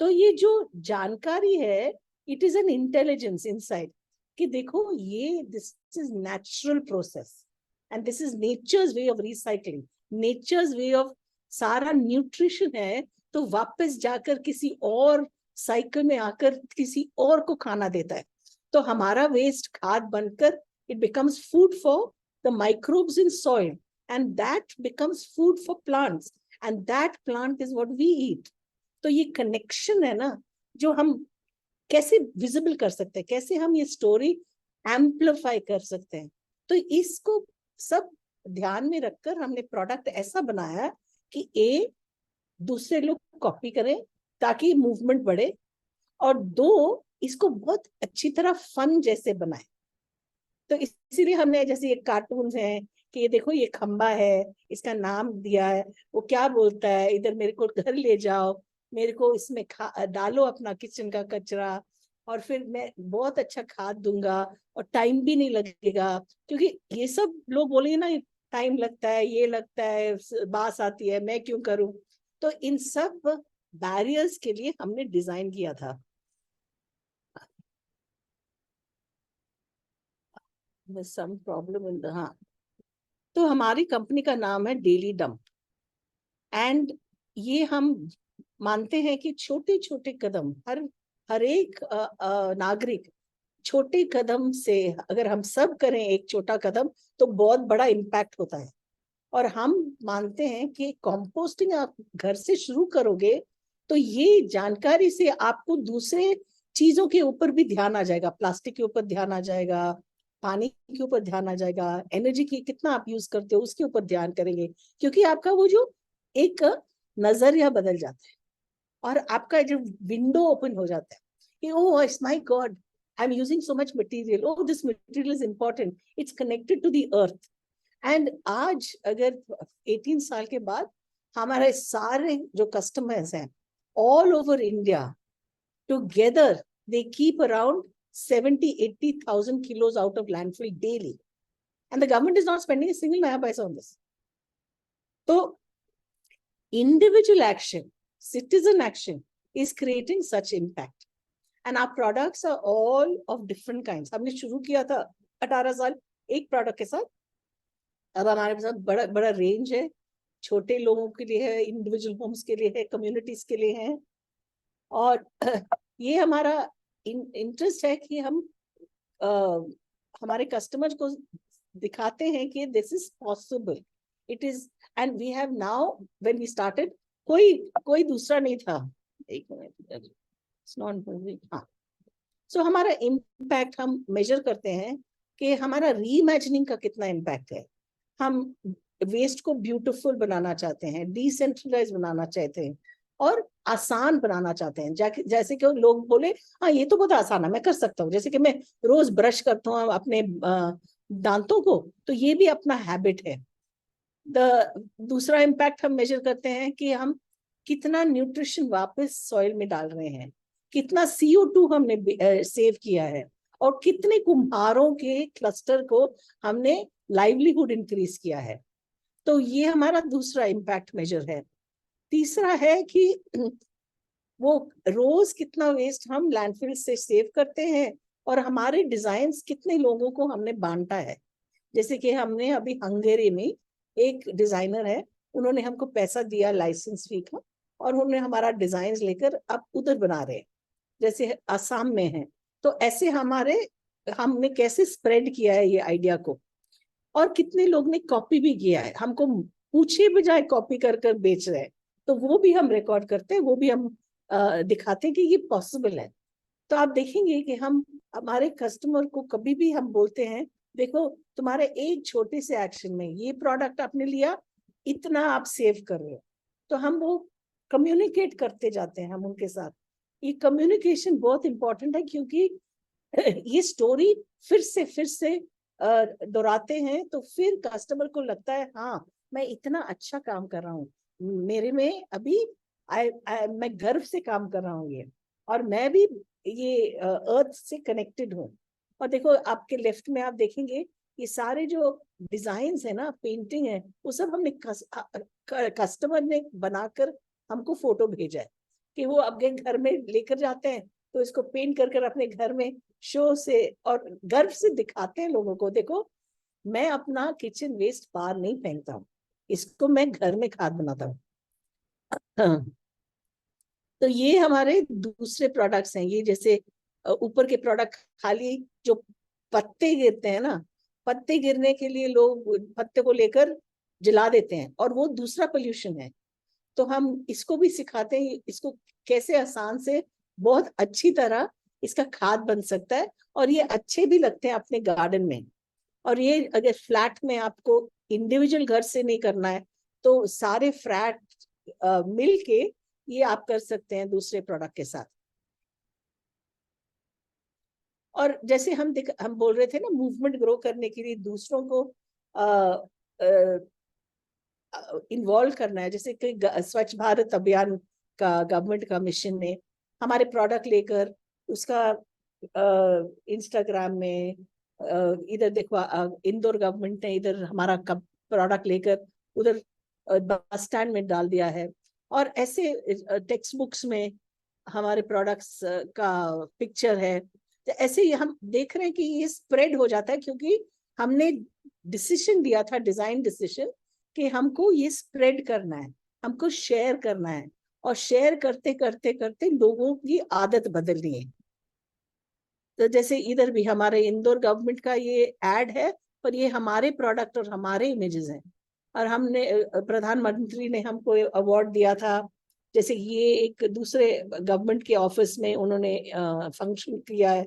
तो ये जो जानकारी है it is an intelligence inside कि देखो ये this is natural process and this is nature's way of recycling, nature's way of सारा न्यूट्रिशन है तो वापस जाकर किसी और साइकिल में आकर किसी और को खाना देता है। तो हमारा वेस्ट खाद बनकर it becomes food for the microbes in soil and that becomes food for plants and that plant is what we eat. तो ये कनेक्शन है ना जो हम कैसे विजिबल कर सकते हैं, कैसे हम ये स्टोरी एम्प्लीफाई कर सकते हैं। तो इसको सब ध्यान में रखकर हमने प्रोडक्ट ऐसा बनाया कि ए दूसरे लोग कॉपी करें ताकि मूवमेंट बढ़े, और दो इसको बहुत अच्छी तरह फन जैसे बनाए। तो इसीलिए हमने जैसे ये कार्टून्स हैं कि ये देखो ये खंबा है, इसका नाम दिया है, वो क्या बोलता है इधर मेरे को घर ले जाओ, मेरे को इसमें डालो अपना किचन का कचरा और फिर मैं बहुत अच्छा खाद दूंगा और टाइम भी नहीं लगेगा। क्योंकि ये सब लोग बोलेंगे ना टाइम लगता है, ये लगता है, बास आती है, मैं क्यों करूं। तो इन सब बैरियर्स के लिए हमने डिजाइन किया था। सम प्रॉब्लम इन द हाँ, तो हमारी कंपनी का नाम है डेली डंप एंड ये हम मानते हैं कि छोटे छोटे कदम हर एक नागरिक छोटे कदम से अगर हम सब करें एक छोटा कदम तो बहुत बड़ा इम्पैक्ट होता है। और हम मानते हैं कि कंपोस्टिंग आप घर से शुरू करोगे तो ये जानकारी से आपको दूसरे चीजों के ऊपर भी ध्यान आ जाएगा, प्लास्टिक के ऊपर ध्यान आ जाएगा, पानी के ऊपर ध्यान आ जाएगा, एनर्जी की कितना आप यूज करते हो उसके ऊपर ध्यान करेंगे, क्योंकि आपका वो जो एक नजरिया बदल जाता है और आपका जो विंडो ओपन हो जाता है कि oh my God I am using so much material, oh this material is important, it's connected to the earth. And आज अगर 18 साल के बाद हमारे सारे जो कस्टमर्स हैं all over India together they keep around 70,000-80,000 kilos out of landfill daily, and the government is not spending a single naya paisa on this. So individual action, citizen action is creating such impact, and our products are all of different kinds. हमने शुरू किया था 18 साल एक product के साथ, अब हमारे पास बड़ा बड़ा रेंज है, छोटे लोगों के लिए है, इंडिविजुअल होम्स के लिए है, कम्युनिटीज के लिए है। और ये हमारा इंटरेस्ट है कि हम हमारे कस्टमर को दिखाते हैं कि this is possible, it is, and we have now when we started कोई दूसरा नहीं था। एक मिनट, हाँ, सो हमारा इम्पैक्ट हम मेजर करते हैं कि हमारा रीइमेजिनिंग का कितना इम्पैक्ट है, हम वेस्ट को ब्यूटीफुल बनाना चाहते हैं, डिसेंट्रलाइज बनाना चाहते हैं और आसान बनाना चाहते हैं। जैसे कि लोग बोले हाँ ये तो बहुत आसान है, मैं कर सकता हूँ। जैसे कि मैं रोज ब्रश करता हूँ अपने दांतों को, तो ये भी अपना हैबिट है। दूसरा इम्पैक्ट हम मेजर करते हैं कि हम कितना न्यूट्रिशन वापस सॉइल में डाल रहे हैं, कितना CO2 हमने सेव किया है, और कितने कुम्हारों के क्लस्टर को हमने लाइवलीहुड इंक्रीज किया है। तो ये हमारा दूसरा इम्पैक्ट मेजर है। तीसरा है कि वो रोज कितना वेस्ट हम लैंडफिल से सेव करते हैं, और हमारे डिजाइन्स कितने लोगों को हमने बांटा है। जैसे कि हमने अभी हंगेरी में एक डिजाइनर है, उन्होंने हमको पैसा दिया लाइसेंस फी का, और उन्होंने हमारा डिजाइन लेकर अब उधर बना रहे हैं, जैसे आसाम में है। तो ऐसे हमने कैसे स्प्रेड किया है ये आइडिया को, और कितने लोग ने कॉपी भी किया है, हमको पूछे बजाय कॉपी कर कर बेच रहे हैं। तो वो भी हम रिकॉर्ड करते हैं, वो भी हम दिखाते हैं कि ये पॉसिबल है। तो आप देखेंगे कि हम हमारे कस्टमर को कभी भी हम बोलते हैं, देखो तुम्हारे एक छोटे से एक्शन में ये प्रोडक्ट आपने लिया, इतना आप सेव कर रहे हो। तो हम वो कम्युनिकेट करते जाते हैं हम उनके साथ। ये कम्युनिकेशन बहुत इंपॉर्टेंट है, क्योंकि ये स्टोरी फिर से दोहराते हैं, तो फिर कस्टमर को लगता है हाँ मैं इतना अच्छा काम कर रहा हूँ, मेरे में अभी मैं गर्व से काम कर रहा हूँ ये, और मैं भी ये अर्थ से कनेक्टेड हूँ। और देखो आपके लेफ्ट में आप देखेंगे ये सारे जो डिजाइन्स है ना, पेंटिंग है, वो सब हमने कस्टमर ने बनाकर हमको फोटो भेजा है कि वो अपने घर में लेकर जाते हैं, तो इसको पेंट कर अपने घर में शो से और गर्व से दिखाते हैं लोगों को, देखो मैं अपना किचन वेस्ट बाहर नहीं फेंकता हूँ, इसको मैं घर में खाद बनाता हूँ। हाँ। तो ये हमारे दूसरे प्रोडक्ट्स हैं। ये जैसे ऊपर के प्रोडक्ट खाली जो पत्ते गिरते हैं ना, पत्ते गिरने के लिए लोग पत्ते को लेकर जला देते हैं, और वो दूसरा पोल्यूशन है। तो हम इसको भी सिखाते हैं, इसको कैसे आसान से बहुत अच्छी तरह इसका खाद बन सकता है, और ये अच्छे भी लगते हैं अपने गार्डन में। और ये अगर फ्लैट में आपको इंडिविजुअल घर से नहीं करना है, तो सारे फ्लैट मिल के ये आप कर सकते हैं दूसरे प्रोडक्ट के साथ। और जैसे हम बोल रहे थे ना, मूवमेंट ग्रो करने के लिए दूसरों को इन्वॉल्व करना है। जैसे कि स्वच्छ भारत अभियान का गवर्नमेंट का मिशन ने हमारे प्रोडक्ट लेकर उसका इंस्टाग्राम में इधर देखो, इंदौर गवर्नमेंट ने इधर हमारा प्रोडक्ट लेकर उधर बस स्टैंड में डाल दिया है। और ऐसे टेक्स्ट बुक्स में हमारे प्रोडक्ट्स का पिक्चर है। तो ऐसे ही हम देख रहे हैं कि ये स्प्रेड हो जाता है, क्योंकि हमने डिसीजन दिया था, डिजाइन डिसीजन, कि हमको ये स्प्रेड करना है, हमको शेयर करना है, और शेयर करते करते करते लोगों की आदत बदलनी है। तो जैसे इधर भी हमारे इंदौर गवर्नमेंट का ये एड है, पर ये हमारे प्रोडक्ट और हमारे इमेजेस हैं। और हमने प्रधानमंत्री ने हमको अवार्ड दिया था। जैसे ये एक दूसरे गवर्नमेंट के ऑफिस में उन्होंने फंक्शन किया है,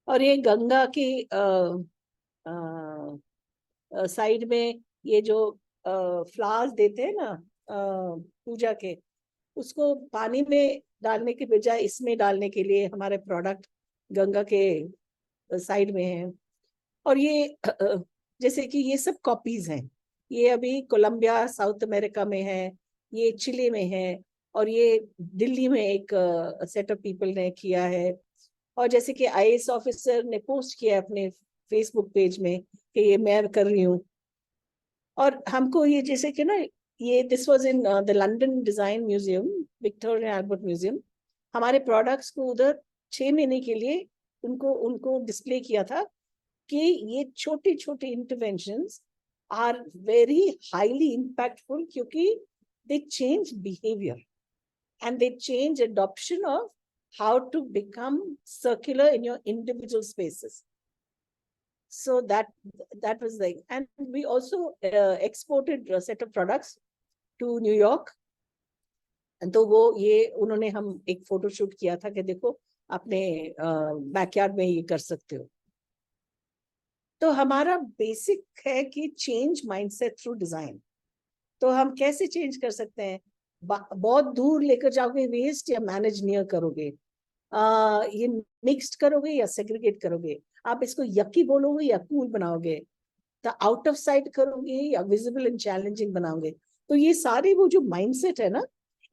और ये गंगा की साइड में ये जो फ्लावर्स देते हैं ना पूजा के, उसको पानी में डालने के बजाय इसमें डालने के लिए हमारे प्रोडक्ट गंगा के साइड में है। और ये जैसे कि ये सब कॉपीज हैं, ये अभी कोलंबिया साउथ अमेरिका में है, ये चिली में है, और ये दिल्ली में एक सेट ऑफ पीपल ने किया है। और जैसे कि IAS ऑफिसर ने पोस्ट किया अपने फेसबुक पेज में कि ये मैं कर रही हूँ। और हमको ये जैसे कि ना, ये this was in the London design museum, Victoria Albert museum. हमारे प्रोडक्ट्स को उधर 6 महीने के लिए उनको डिस्प्ले किया था कि ये छोटे छोटे interventions are very highly impactful, क्योंकि they change behaviour and they change adoption of how to become circular in your individual spaces. So that was like, and we also exported a set of products to New York. And तो वो ये उन्होंने हम एक photo shoot किया था कि देखो अपने बैकयार्ड में ये कर सकते हो। तो हमारा बेसिक है कि चेंज माइंडसेट थ्रू डिजाइन। तो हम कैसे चेंज कर सकते हैं? बहुत दूर लेकर जाओगे वेस्ट या मैनेज नियर करोगे? ये मिक्स्ड करोगे या सेग्रीगेट करोगे? आप इसको यकी बोलोगे या कूल बनाओगे? तो आउट ऑफ साइट करोगे या विजिबल एंड चैलेंजिंग बनाओगे? तो ये सारे वो जो माइंडसेट है ना,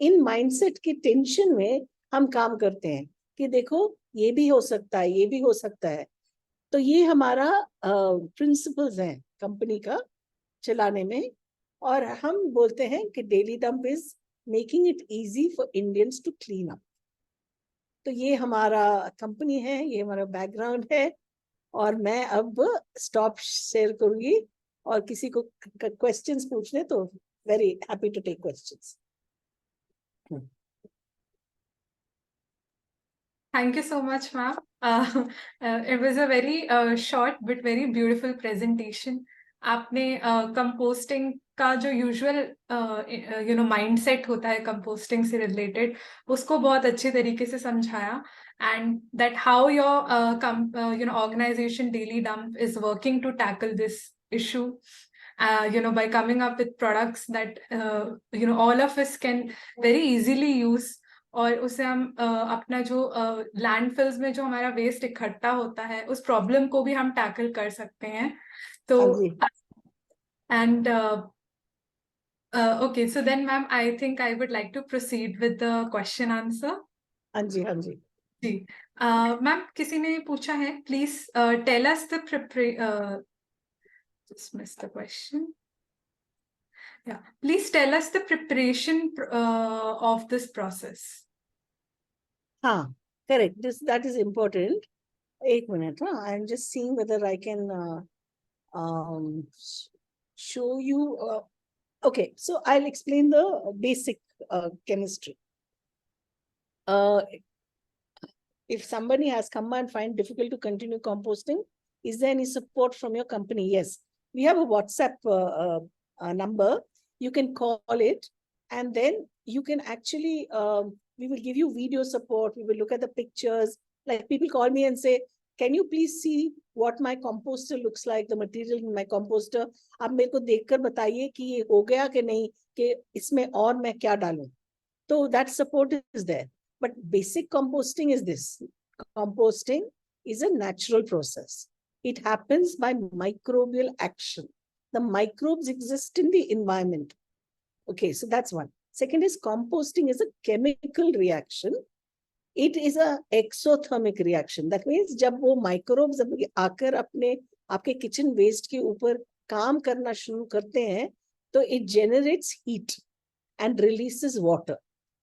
इन माइंडसेट की टेंशन में हम काम करते हैं कि देखो ये भी हो सकता है, ये भी हो सकता है। तो ये हमारा प्रिंसिपल्स हैं कंपनी का चलाने में। और हम बोलते हैं कि Daily Dump is making it easy for Indians to clean up. तो ये हमारा कंपनी है, ये हमारा बैकग्राउंड है। और मैं अब स्टॉप शेयर करूंगी, और किसी को क्वेश्चंस पूछने तो very happy to take questions. Thank you so much, ma'am. It was a very short but very beautiful presentation. आपने कंपोस्टिंग का जो यूजुअल माइंडसेट होता है कंपोस्टिंग से रिलेटेड, उसको बहुत अच्छे तरीके से समझाया, and that how your organisation Daily Dump is working to tackle this issue, by coming up with products that all of us can very easily use, और उसे हम अपना जो लैंडफिल्स में जो हमारा वेस्ट इकट्ठा होता है उस प्रॉब्लम को भी हम टैकल कर सकते हैं। तो and okay, so then ma'am I think I would like to proceed with the question answer. हाँ जी, हाँ जी जी। मैम किसी ने पूछा है, please tell us the just missed the question. Yeah, please tell us the preparation of this process. हाँ, correct. That is important. एक minute, huh? I'm just seeing whether I can show you. Okay, so I'll explain the basic chemistry. If somebody has come and find difficult to continue composting, is there any support from your company? Yes, we have a WhatsApp number. You can call it, and then you can actually, we will give you video support. We will look at the pictures. Like people call me and say, can you please see what my composter looks like, the material in my composter? आप मेरे को देखकर बताइए कि ये हो गया कि नहीं, कि इसमें और मैं क्या डालूं। तो that support is there. But basic composting is this. Composting is a natural process. It happens by microbial action. The microbes exist in the environment. Okay, so that's one. Second is composting is a chemical reaction. It is a exothermic reaction. That means जब वो microbes आकर अपने आपके kitchen waste के ऊपर काम करना शुरू करते हैं, तो it generates heat and releases water.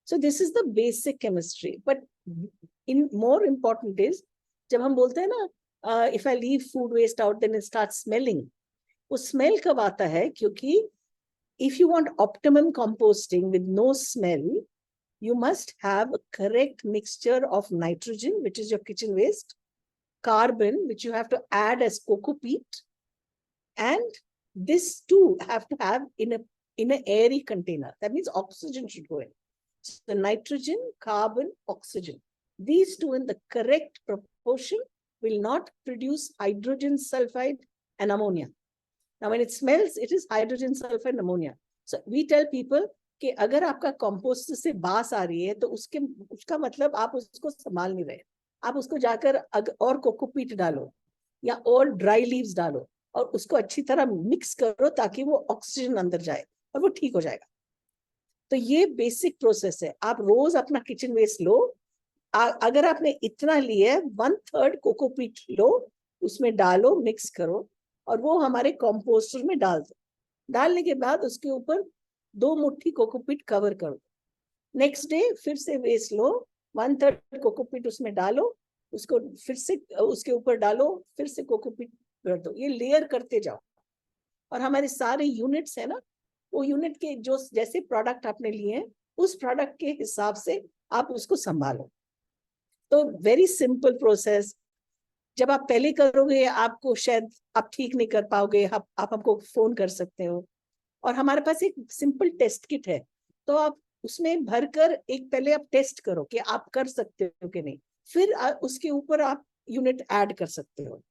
So this is the basic chemistry. But in more important is, जब हम बोलते हैं ना, if I leave food waste out, then it starts smelling. वो smell कब आता है? क्योंकि if you want optimum composting with no smell, you must have a correct mixture of nitrogen, which is your kitchen waste, carbon, which you have to add as coco peat, and this too have to have in an airy container. That means oxygen should go in. So the nitrogen, carbon, oxygen, these two in the correct proportion will not produce hydrogen sulfide and ammonia. Now, when it smells, it is hydrogen sulfide and ammonia. So we tell people कि अगर आपका compost से बास आ रही है, तो उसका मतलब आप उसको संभाल नहीं रहे। आप उसको जाकर और कोकोपीट डालो या और ड्राई लीव्स डालो और उसको अच्छी तरह मिक्स करो ताकि वो ऑक्सीजन अंदर जाए और वो ठीक हो जाएगा। तो ये बेसिक प्रोसेस है। आप रोज अपना किचन वेस्ट लो, अगर आपने इतना लिया है 1/3 कोकोपीट लो, उसमें डालो, मिक्स करो और वो हमारे कंपोस्टर में डाल दो। डालने के बाद उसके ऊपर 2 मुट्ठी कोकोपीट कवर करो। नेक्स्ट डे फिर से वेस्ट लो, 1/3 कोकोपीट उसमें डालो, उसको फिर से उसके ऊपर डालो, फिर से कोकोपीट भर दो। ये लेयर करते जाओ और हमारे सारे यूनिट्स है ना, वो यूनिट के जो जैसे प्रोडक्ट आपने लिए हैं उस प्रोडक्ट के हिसाब से आप उसको संभालो। तो वेरी सिंपल प्रोसेस। जब आप पहले करोगे आपको शायद आप ठीक नहीं कर पाओगे, आप हमको फोन कर सकते हो। और हमारे पास एक सिंपल टेस्ट किट है, तो आप उसमें भरकर एक पहले आप टेस्ट करो कि आप कर सकते हो कि नहीं, फिर उसके ऊपर आप यूनिट ऐड कर सकते हो।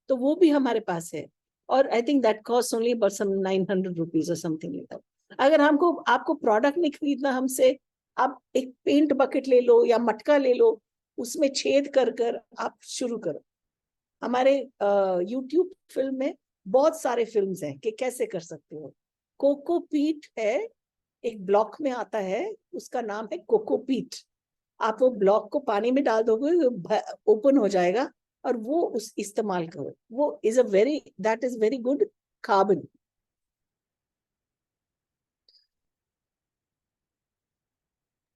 तो वो भी हमारे पास है, और I think that cost only about some 900 rupees और समथिंग लाइक दैट। अगर हमको आपको प्रोडक्ट नहीं खरीदना हमसे, आप एक पेंट बकेट ले लो या मटका ले लो, उसमें छेद कर कर आप शुरू करो। हमारे यूट्यूब फिल्म में बहुत सारे फिल्म्स हैं कि कैसे कर सकते हो। कोकोपीट है, एक ब्लॉक में आता है, उसका नाम है कोकोपीट। आप वो ब्लॉक को पानी में डाल दोगे, ओपन हो जाएगा, और वो उस इस्तेमाल करो। वो is that is very good carbon.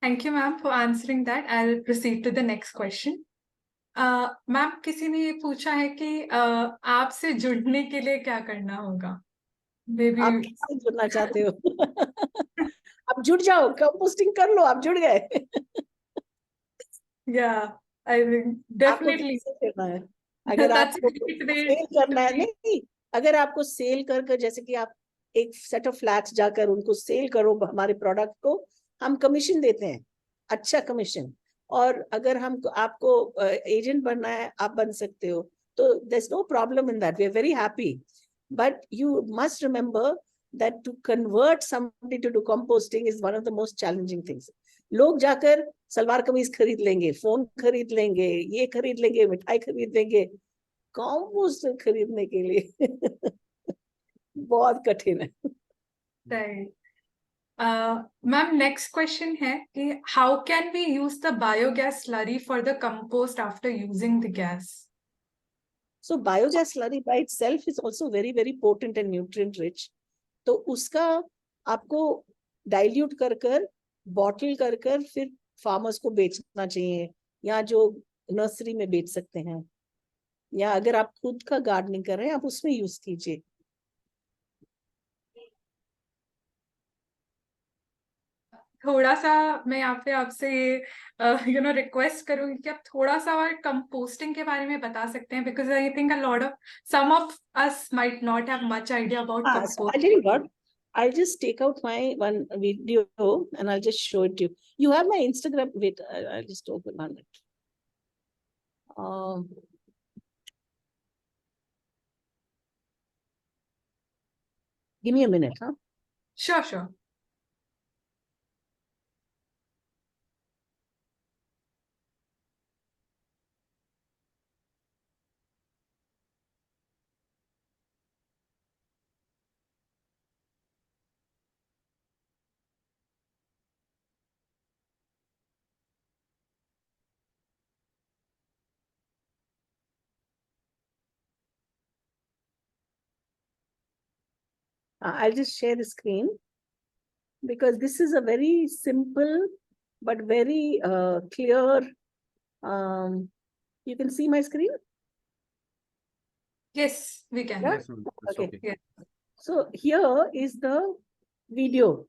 Thank you, ma'am, for answering that. I'll proceed to the next question. Ma'am, किसी ने ये पूछा है कि आपसे जुड़ने के लिए क्या करना होगा? Maybe आप किससे जुड़ना चाहते हो? आप जुड़ जाओ, कंपोस्टिंग कर लो, आप जुड़ गए। yeah, I think आपको definitely. किससे करना है? अगर That's a आपको great way सेल करना है, to नहीं, अगर आपको सेल कर जैसे कि आप एक सेट ऑफ फ्लैट्स जाकर उनको सेल करो हमारे प्रोडक्ट को, हम कमीशन देते हैं, अच्छा कमीशन। और अगर हम आपको एजेंट बनना है, आप बन सकते हो, तो there is no problem in that, we are very happy. But you must remember that to convert somebody to do composting is one of the most challenging things. लोग जाकर सलवार कमीज खरीद लेंगे, फोन खरीद लेंगे, ये खरीद लेंगे, मिठाई खरीद लेंगे, कंपोस्ट खरीदने के लिए बहुत कठिन है। Right. Ma'am, next question है कि how can we use the biogas slurry for the compost after using the gas? So biogas slurry by itself is also very very potent and nutrient rich. तो उसका आपको dilute कर कर, bottle कर कर फिर फार्मर्स को बेचना चाहिए, या जो नर्सरी में बेच सकते हैं, या अगर आप खुद का गार्डनिंग कर रहे हैं आप उसमें यूज कीजिए। थोड़ा सा मैं यहाँ पे आपसे रिक्वेस्ट करूंगी कि आप थोड़ा सा और कंपोस्टिंग के बारे में बता सकते हैं, because I think some of us might not have much idea about So compost. I tell you what, I'll just take out my one video and I'll just show it to you. You have my Instagram. Wait, I'll just open on it. Give me a minute, huh? Sure. I'll just share the screen, because this is a very simple but very clear. You can see my screen? Yes, we can. Yeah? Yes, ma'am. It's Okay. okay. Yeah. So here is the video.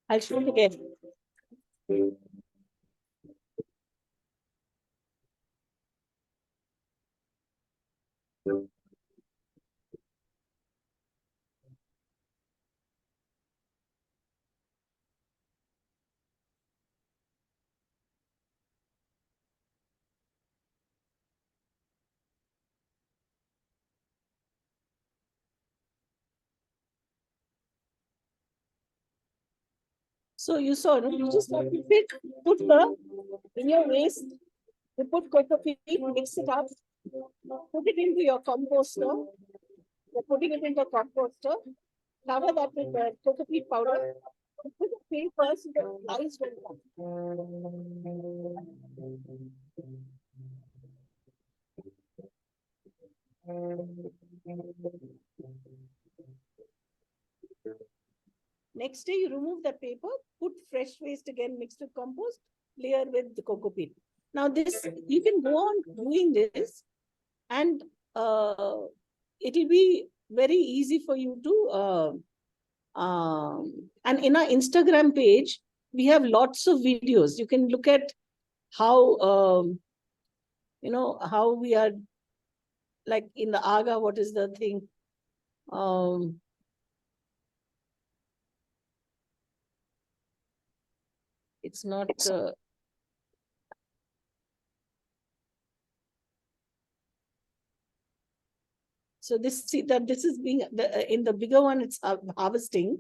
I'll show it again. So you saw, no? You just have to put in your waste, you put cocoa-peat, mix it up, put it into your composter. You're putting it into a composter, cover that with cocoa-peat powder, put the paper so the flies don't come. Next day, you remove the paper, put fresh waste again mixed with compost, layer with the cocoa peat. Now this, you can go on doing this, and it'll be very easy for you to and in our Instagram page we have lots of videos. You can look at how how we are, like in the Aga, what is the thing, it's not so this, see that this is being in the bigger one, it's harvesting.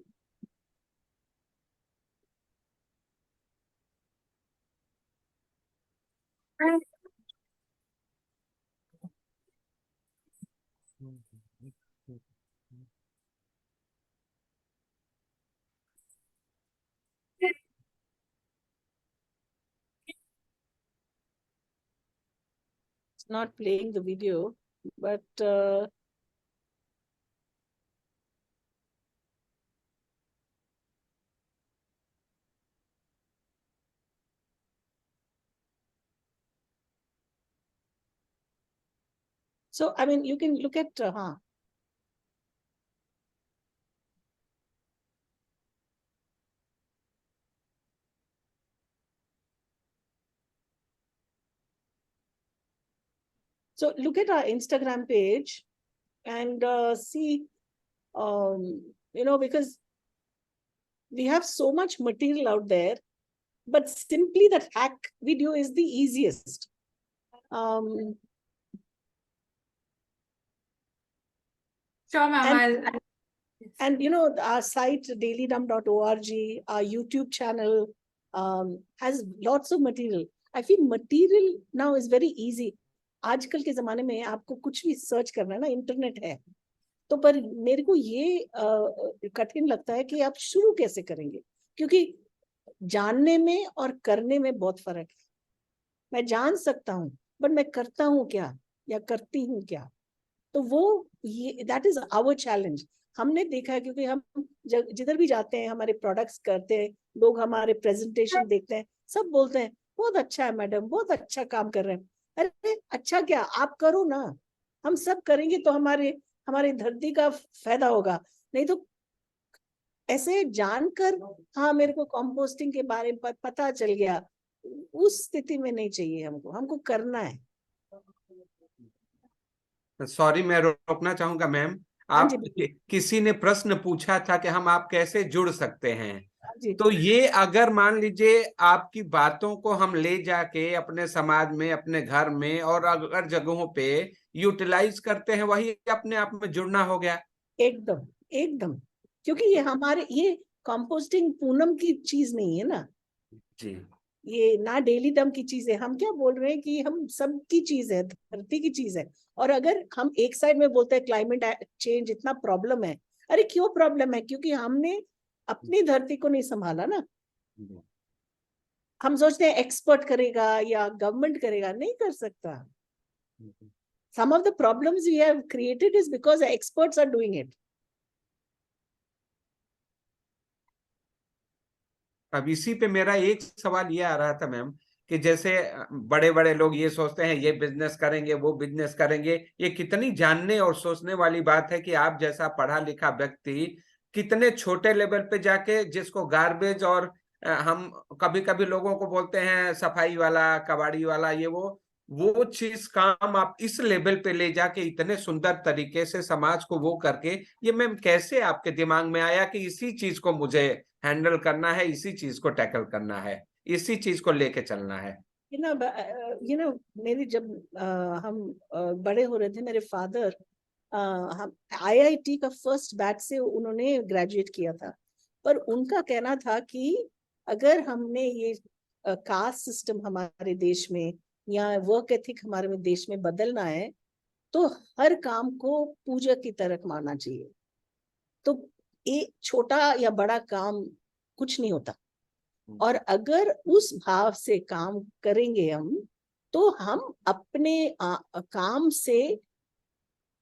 It's not playing the video, but so I mean you can look at so look at our Instagram page and see, because we have so much material out there, but simply that hack video is the easiest. Sure, ma'am. And our site dailydump.org, our YouTube channel has lots of material. I feel material now is very easy. आजकल के जमाने में आपको कुछ भी search करना है ना, इंटरनेट है तो, पर मेरे को ये कठिन लगता है कि आप शुरू कैसे करेंगे, क्योंकि जानने में और करने में बहुत फर्क है. मैं जान सकता हूँ बट मैं करता हूँ क्या या करती हूँ क्या, तो वो ये दैट इज आवर चैलेंज. हमने देखा है, क्योंकि हम जिधर भी जाते हैं हमारे प्रोडक्ट्स करते हैं, लोग हमारे प्रेजेंटेशन देखते हैं, सब बोलते हैं बहुत अच्छा है मैडम, बहुत अच्छा काम कर रहे हैं. अरे अच्छा क्या, आप करो ना, हम सब करेंगे तो हमारे धरती का फायदा होगा. नहीं तो ऐसे जानकर हाँ मेरे को कंपोस्टिंग के बारे में पता चल गया, उस स्थिति में नहीं चाहिए हमको करना है. सॉरी मैं रोकना चाहूंगा मैम. आप किसी ने प्रश्न पूछा था कि हम आप कैसे जुड़ सकते हैं, तो ये अगर मान लीजिए आपकी बातों को हम ले जाके अपने समाज में, अपने घर में और अगर जगहों पे यूटिलाइज करते हैं, वही अपने आप में जुड़ना हो गया. एकदम एकदम, क्योंकि ये कंपोस्टिंग पूनम की चीज नहीं है ना जी, ये ना डेली डंप की चीज है. हम क्या बोल रहे हैं कि हम सबकी चीज है, धरती की चीज है. और अगर हम एक साइड में बोलते हैं क्लाइमेट चेंज इतना प्रॉब्लम है, अरे क्यों प्रॉब्लम है, क्योंकि हमने अपनी धरती को नहीं संभाला ना. हम सोचते हैं एक्सपर्ट करेगा या गवर्नमेंट करेगा, नहीं कर सकता. Some of the problems we have created is because experts are doing it. अब इसी पे मेरा एक सवाल ये आ रहा था मैम कि जैसे बड़े बड़े लोग ये सोचते हैं ये बिजनेस करेंगे, वो बिजनेस करेंगे, ये कितनी जानने और सोचने वाली बात है कि आप जैसा पढ़ा लिखा व्यक्ति कितने छोटे लेवल पे जाके, जिसको गार्बेज और हम कभी कभी लोगों को बोलते हैं सफाई वाला, कबाड़ी वाला, ये वो चीज काम आप इस लेवल पे ले जाके इतने सुंदर तरीके से समाज को वो करके, ये मैम कैसे आपके दिमाग में आया कि इसी चीज को मुझे हैंडल करना है, इसी चीज को टैकल करना है, इसी चीज को लेके चलना है? मेरी जब हम बड़े हो रहे थे, मेरे फादर हम IIT का फर्स्ट बैच से उन्होंने ग्रेजुएट किया था, पर उनका कहना था कि अगर हमने ये कास्ट सिस्टम हमारे देश में या वर्क एथिक हमारे देश में बदलना है तो हर काम को पूजा की तरह मानना चाहिए. तो एक छोटा या बड़ा काम कुछ नहीं होता, और अगर उस भाव से काम करेंगे हम तो हम अपने काम से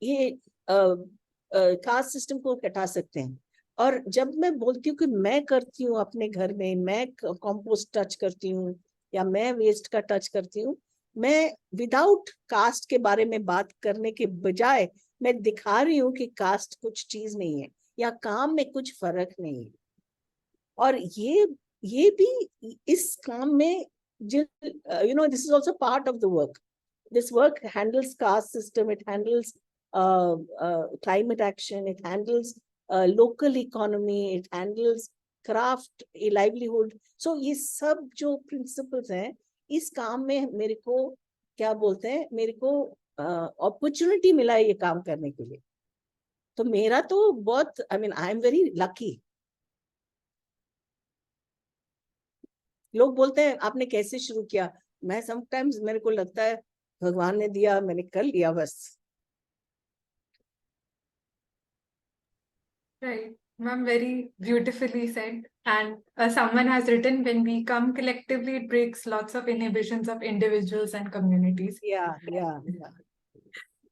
ये कास्ट सिस्टम को हटा सकते हैं. और जब मैं बोलती हूँ कि मैं करती हूँ अपने घर में, मैं कंपोस्ट टच करती हूँ या मैं वेस्ट का टच करती हूँ, मैं विदाउट कास्ट के बारे में बात करने के बजाय मैं दिखा रही हूँ कि कास्ट कुछ चीज नहीं है या काम में कुछ फर्क नहीं है। और ये भी इस काम में this is also part of the work. This work handles caste system, it handles climate action, it handles local economy, it handles craft, livelihood. So ये सब जो principles हैं, इस काम में मेरे को क्या बोलते हैं, मेरे को opportunity मिला है ये काम करने के लिए। तो मेरा तो बहुत, I am very lucky. लोग बोलते हैं आपने कैसे शुरू किया, मैं समटाइम्स मेरे को लगता है भगवान ने दिया, मैंने कर लिया बस। Right. Ma'am, very beautifully said. And someone has written, when we come collectively, it breaks lots of inhibitions of individuals and communities. Yeah. Very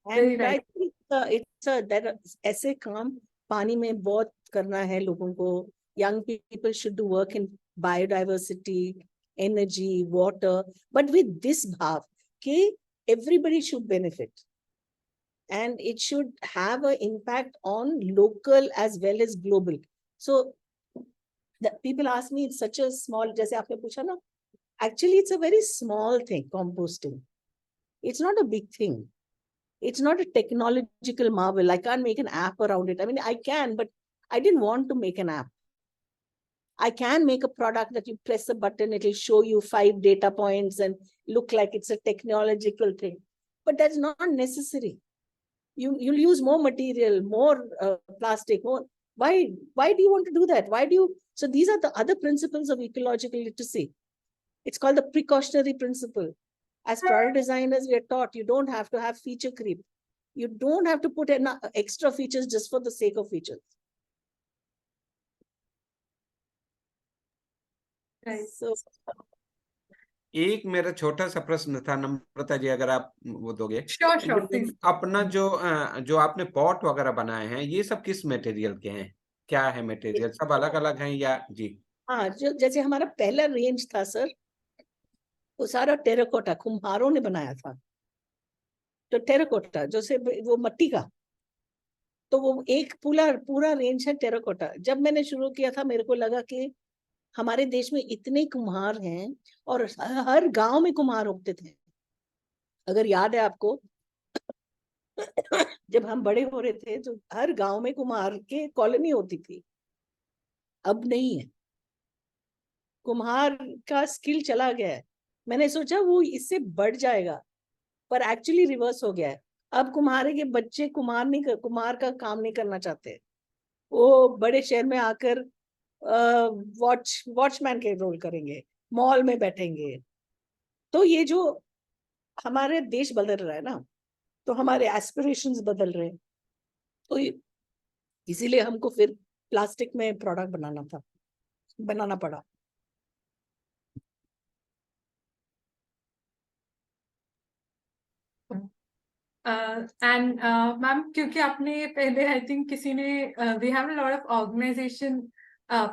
And right. I think that ऐसे काम पानी में बहुत करना है लोगों को। Young people should do work in biodiversity, energy, water, but with this bhav कि everybody should benefit. And it should have an impact on local as well as global. So the people ask me, it's such a small, जैसे आपने पूछा ना, actually it's a very small thing, composting. It's not a big thing. It's not a technological marvel. I can't make an app around it. I can, but I didn't want to make an app. I can make a product that you press a button, it'll show you 5 data points and look like it's a technological thing. But that's not necessary. You'll use more material, more plastic, more. Why do you want to do that? So these are the other principles of ecological literacy. It's called the precautionary principle. As product designers, we are taught you don't have to have feature creep. You don't have to put in extra features just for the sake of features. Right. So एक मेरा छोटा सा प्रश्न था नम्रता जी, अगर आप वो दोगे। Sure, please. अपना जो आपने पॉट वगैरह बनाए हैं, ये सब किस मटेरियल के हैं? क्या है मटेरियल? सब अलग अलग हैं या? जी हाँ, जो जैसे हमारा पहला रेंज था सर, वो सारा टेराकोटा कुम्हारों ने बनाया था। तो टेराकोटा जैसे वो मट्टी का, तो वो एक पूरा रेंज है टेराकोटा। जब मैंने शुरू किया था मेरे को लगा कि हमारे देश में इतने कुम्हार हैं और हर गांव में कुम्हार होते थे। अगर याद है आपको, जब हम बड़े हो रहे थे तो हर गांव में कुम्हार के कॉलोनी होती थी। अब नहीं है, कुम्हार का स्किल चला गया है। मैंने सोचा वो इससे बढ़ जाएगा, पर एक्चुअली रिवर्स हो गया है। अब कुम्हारे के बच्चे कुम्हार का काम नहीं करना चाहते। वो बड़े शहर में आकर वॉचमैन के रोल करेंगे, मॉल में बैठेंगे। तो ये जो हमारे देश बदल रहा है ना, तो हमारे एस्पिरेशंस बदल रहे हैं। तो इसीलिए हमको फिर प्लास्टिक में प्रोडक्ट बनाना पड़ा। And ma'am, क्योंकि आपने पहले आई थिंक किसी ने we have a lot of organization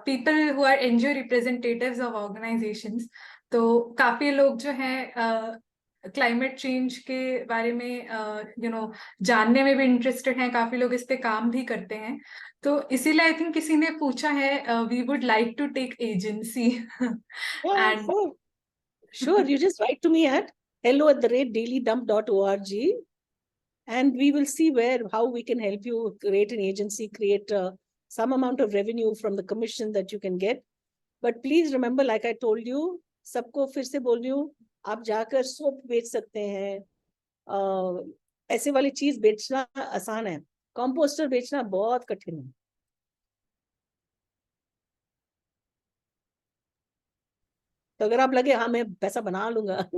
people who are NGO representatives of organizations, तो काफी लोग जो हैं क्लाइमेट चेंज के बारे में जानने में भी इंटरेस्टेड हैं, काफी लोग इस पे काम भी करते हैं। तो इसीलिए आई थिंक किसी ने पूछा है we would like to take agency and Sure, you just write to me at hello@dailydump.org and we will see how we can help you create an agency, create some amount of revenue from the commission that you can get. But please remember, like I told you, सबको फिर से बोल रही हूँ, आप जाकर soap बेच सकते हैं। ऐसे वाली चीज बेचना आसान है, कंपोस्टर बेचना बहुत कठिन है। तो अगर आप लगे हाँ मैं पैसा बना लूंगा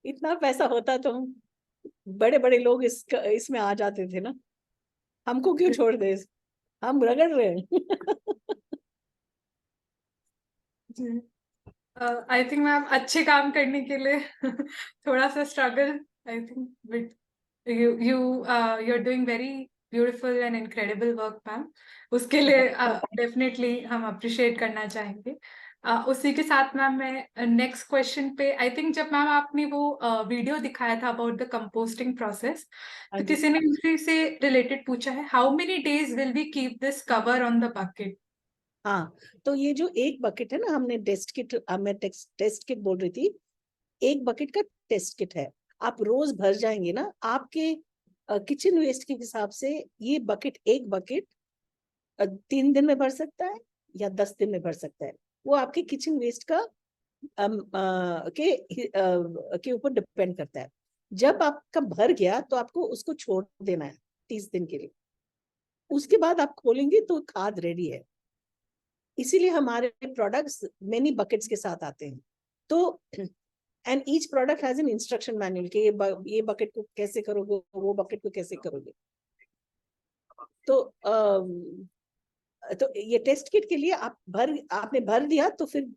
इतना पैसा होता तो बड़े बड़े लोग इसमें आ जाते थे ना। हमको क्यों छोड़ दे, हम रगड़ रहे हैं आई थिंक मैम अच्छे काम करने के लिए थोड़ा सा struggle, I think, but you are doing very beautiful and incredible work ma'am. उसके लिए डेफिनेटली हम अप्रिशिएट करना चाहेंगे। उसी के साथ मैम मैं नेक्स्ट क्वेश्चन पे, आई थिंक जब मैम आपने वो वीडियो दिखाया था अबाउट द कंपोस्टिंग प्रोसेस, हाँ तो जी। किसी ने उसी से रिलेटेड पूछा है, how many days will we keep this cover on the bucket? हाँ, तो ये जो एक बकेट है ना, हमने मैं टेस्ट किट बोल रही थी, एक बकेट का टेस्ट किट है। आप रोज भर जाएंगे ना, आपके किचन वेस्ट के हिसाब से ये बकेट, एक बकेट 3 दिन में भर सकता है या 10 दिन में भर सकता है। वो आपके किचन वेस्ट का के ऊपर डिपेंड करता है। जब आपका भर गया तो आपको उसको छोड़ देना है 30 दिन के लिए। उसके बाद आप खोलेंगे तो खाद रेडी है। इसीलिए हमारे प्रोडक्ट्स मेनी बकेट्स के साथ आते हैं। तो and each product has an instruction manual कि ये बकेट को कैसे करोगे, वो बकेट को कैसे करोगे। तो ये टेस्ट किट के लिए आपने भर दिया तो फिर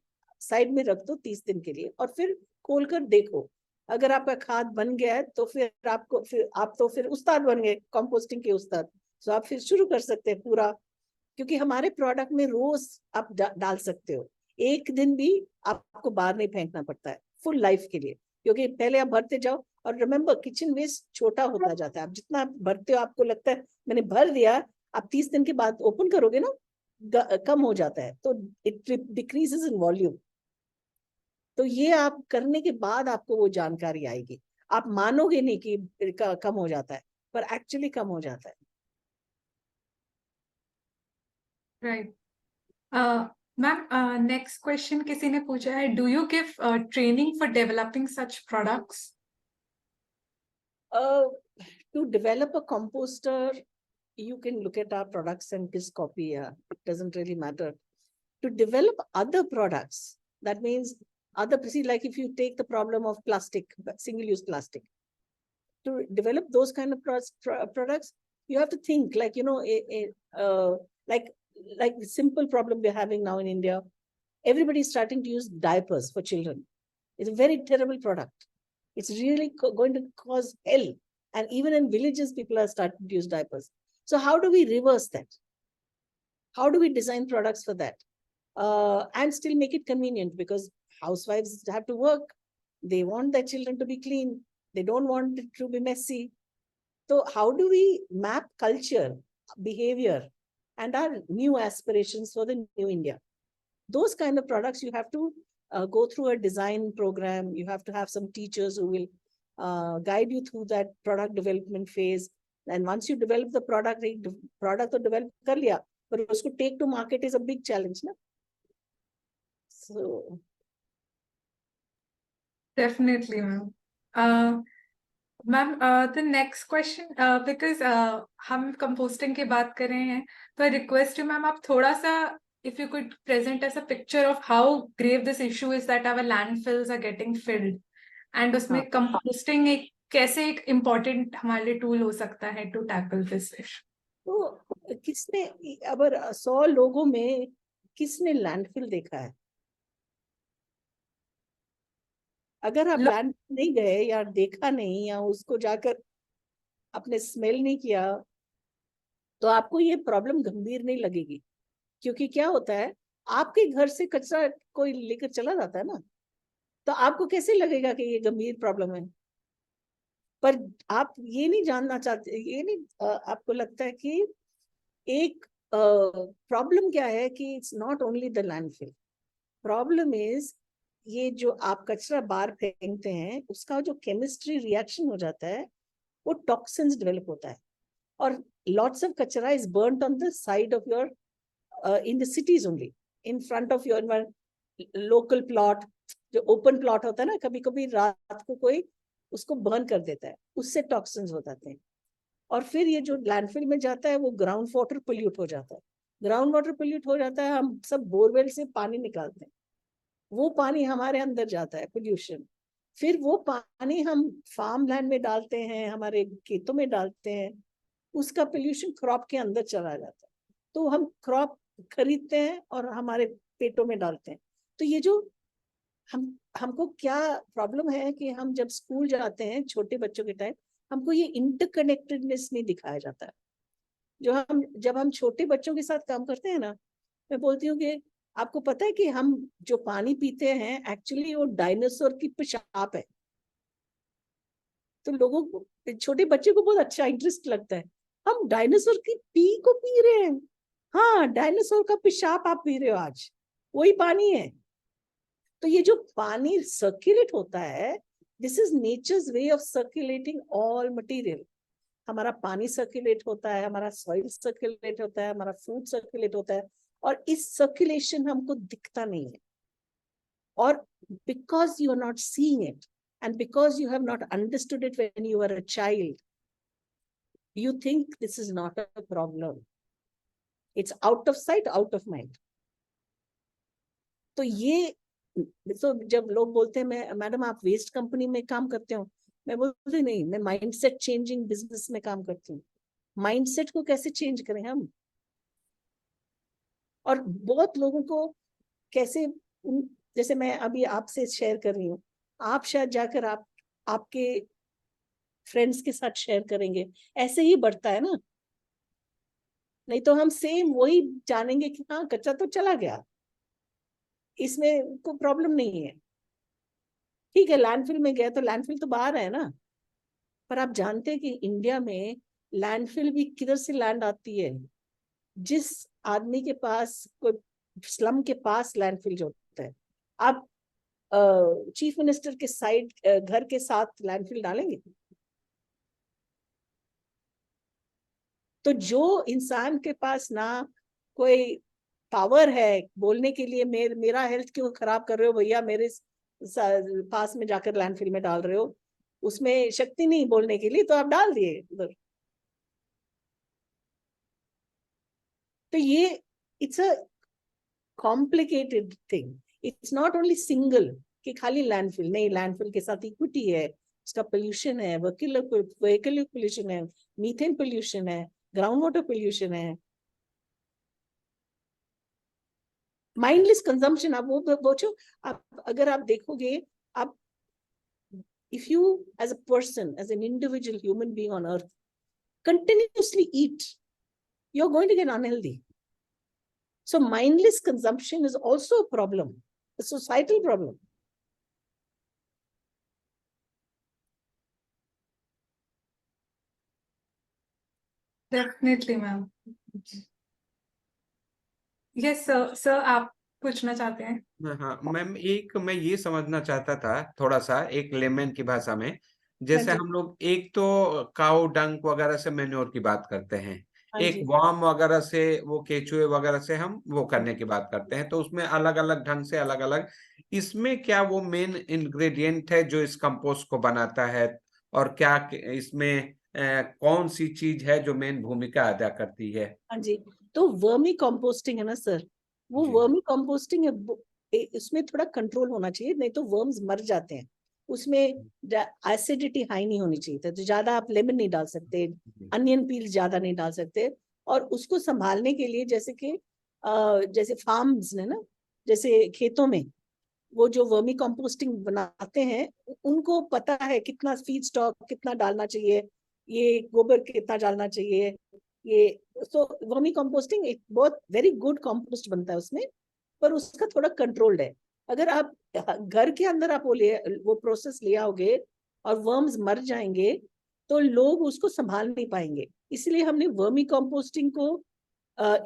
साइड में रख दो 30 दिन के लिए, और फिर खोलकर देखो। अगर आपका खाद बन गया है तो फिर आप तो फिर उस्ताद बन गए, कंपोस्टिंग के उस्ताद। तो आप फिर शुरू कर सकते हैं पूरा, क्योंकि हमारे प्रोडक्ट में रोज आप डाल सकते हो। एक दिन भी आपको बाहर नहीं फेंकना पड़ता है फुल लाइफ के लिए, क्योंकि पहले आप भरते जाओ। और रिमेम्बर, किचन वेस्ट छोटा होता जाता है। आप जितना भरते हो आपको लगता है मैंने भर दिया, आप 30 दिन के बाद ओपन करोगे ना, कम हो जाता है। तो इट डिक्रीजेस इन वॉल्यूम। तो ये आप करने के बाद आपको वो जानकारी आएगी। आप मानोगे नहीं कि कम हो जाता है, पर एक्चुअली कम हो जाता है। राइट। मैम नेक्स्ट क्वेश्चन किसी ने पूछा है, do you give training for developing such products? To develop a composter, you can look at our products and just copy. It doesn't really matter. To develop other products, that means see, like if you take the problem of plastic, single-use plastic, to develop those kind of products, you have to think like, like the simple problem we're having now in India. Everybody's starting to use diapers for children. It's a very terrible product. It's really going to cause hell. And even in villages, people are starting to use diapers. So how do we reverse that? How do we design products for that? And still make it convenient, because housewives have to work. They want their children to be clean. They don't want it to be messy. So how do we map culture, behavior, and our new aspirations for the new India? Those kind of products, you have to go through a design program. You have to have some teachers who will guide you through that product development phase. And once you develop the product to develop kar liya, but usko take to market is a big challenge, na? So Definitely, ma'am. Ma'am, the next question, because हम composting की बात कर रहे हैं, तो I request you, ma'am, आप थोड़ा सा, if you could present us a picture of how grave this issue is that our landfills are getting filled, and उसमें composting कैसे एक important हमारे लिए tool हो सकता है to tackle this issue. तो किसने, अगर 100 लोगों में किसने लैंडफिल देखा है? अगर आप लैंडफिल नहीं गए या देखा नहीं, या उसको जाकर आपने स्मेल नहीं किया, तो आपको ये प्रॉब्लम गंभीर नहीं लगेगी। क्योंकि क्या होता है, आपके घर से कचरा कोई लेकर चला जाता है ना, तो आपको कैसे लगेगा कि ये गंभीर प्रॉब्लम है? पर आप ये नहीं जानना चाहते, ये नहीं आपको लगता है कि एक प्रॉब्लम क्या है, कि it's not only the landfill. Problem is ये जो आप कचरा बाहर फेंकते हैं, उसका जो केमिस्ट्री रिएक्शन हो जाता है, वो टॉक्सिन्स डेवलप होता है। और लॉट्स ऑफ कचरा is burned on the side of your in the cities only, in front of your local plot. जो ओपन प्लॉट होता है ना, कभी कभी रात को कोई उसको बर्न कर देता है, उससे टॉक्सिन्स हो जाते हैं। और फिर ये जो लैंडफिल में जाता है, वो ग्राउंड वाटर पोल्यूट हो जाता है। ग्राउंड वाटर पोल्यूट हो जाता है, हम सब बोरवेल से पानी निकालते हैं, वो पानी हमारे अंदर जाता है, पोल्यूशन। फिर वो पानी हम फार्म लैंड में डालते हैं, हमारे खेतों में डालते हैं, उसका पोल्यूशन क्रॉप के अंदर चला जाता है। तो हम क्रॉप खरीदते हैं और हमारे पेटों में डालते हैं। तो ये जो हमको क्या प्रॉब्लम है कि हम जब स्कूल जाते हैं छोटे बच्चों के टाइम, हमको ये इंटरकनेक्टेडनेस नहीं दिखाया जब हम छोटे बच्चों के साथ काम करते हैं ना, मैं बोलती हूँ कि आपको पता है कि हम जो पानी पीते हैं एक्चुअली वो डायनासोर की पेशाब है। तो लोगों को, छोटे बच्चे को बहुत अच्छा इंटरेस्ट लगता है, हम डायनासोर की पी को पी रहे हैं। हाँ, डायनासोर का पेशाब आप पी रहे हो आज, वही पानी है। तो ये जो पानी सर्कुलेट होता है, this is nature's way of circulating all material. हमारा पानी सर्कुलेट होता है, हमारा सॉइल सर्कुलेट होता है, हमारा फूड सर्कुलेट होता है, और इस सर्कुलेशन हमको दिखता नहीं है। और because you are not seeing it and because you have not understood it when you were a child, you think this is not a problem. It's out of sight, out of mind. तो ये, तो जब लोग बोलते हैं मैं madam आप west company में काम करते हो, मैं बोलती नहीं, मैं माइंडसेट चेंजिंग बिजनेस में काम करती हूँ। माइंडसेट को कैसे चेंज करें हम, और बहुत लोगों को कैसे, जैसे मैं अभी आपसे शेयर कर रही हूँ, आप शायद जाकर आपके फ्रेंड्स के साथ शेयर करेंगे, ऐसे ही बढ़ता है ना। नहीं तो हम सेम वही जानेंगे कि हाँ कच्चा तो चला गया, इसमें कोई प्रॉब्लम नहीं है, ठीक है लैंडफिल में गया तो लैंडफिल तो बाहर है ना। पर आप जानते हैं कि इंडिया में लैंडफिल भी किधर से लैंड आती है, जिस आदमी के पास कोई स्लम के पास लैंडफिल जो होता है। आप चीफ मिनिस्टर के साइड घर के साथ लैंडफिल डालेंगे? तो जो इंसान के पास ना कोई पावर है बोलने के लिए, मेरा हेल्थ क्यों खराब कर रहे हो भैया, मेरे पास में जाकर लैंडफिल में डाल रहे हो, उसमें शक्ति नहीं बोलने के लिए, तो आप डाल दिए उधर। तो ये it's a complicated thing, it's not only single कि खाली लैंडफिल, नहीं, लैंडफिल के साथ इक्विटी है, उसका पोल्यूशन है, व्हीकल पोल्यूशन है, मीथेन पोल्यूशन है, ग्राउंड वाटर पोल्यूशन है, माइंडलेस कंजम्पशन। आप वो पूछो, आप अगर आप देखोगे, आप if you as a person, as an individual human being on earth continuously eat, you're going to get unhealthy. So mindless consumption is also a problem, a societal problem. Definitely, ma'am. Yes, sir. Sir, आप पूछना चाहते हैं? हाँ ma'am, मैं ये समझना चाहता था थोड़ा सा एक लेमन की भाषा में। जैसे हाँ जी, हम लोग एक तो काउ डंक वगैरह से मैन्योर की बात करते हैं, हाँ एक जी, वर्म वगैरह से, वो केचुए वगैरह से हम वो करने की बात करते हैं, तो उसमें अलग अलग ढंग से अलग अलग, इसमें क्या वो मेन इंग्रेडिएंट है जो इस कंपोस्ट को बनाता है, और क्या इसमें कौन सी चीज है जो मेन भूमिका अदा करती है? हाँ जी। तो वर्मी कंपोस्टिंग है ना सर, वो जी वर्मी कंपोस्टिंग है, इसमें थोड़ा कंट्रोल होना चाहिए, नहीं तो वर्म्स मर जाते हैं। उसमें एसिडिटी हाई नहीं होनी चाहिए, तो ज्यादा आप लेमन नहीं डाल सकते, अनियन पील ज्यादा नहीं डाल सकते। और उसको संभालने के लिए जैसे कि जैसे फार्म्स ने ना, जैसे खेतों में वो जो वर्मी कंपोस्टिंग बनाते हैं, उनको पता है कितना फीड स्टॉक कितना डालना चाहिए, ये गोबर कितना डालना चाहिए, ये। तो वर्मी कंपोस्टिंग एक बहुत वेरी गुड कंपोस्ट बनता है उसमें, पर उसका थोड़ा कंट्रोल्ड है। अगर आप घर के अंदर आप वो प्रोसेस ले आओगे और वर्म्स मर जाएंगे, तो लोग उसको संभाल नहीं पाएंगे। इसलिए हमने वर्मी कंपोस्टिंग को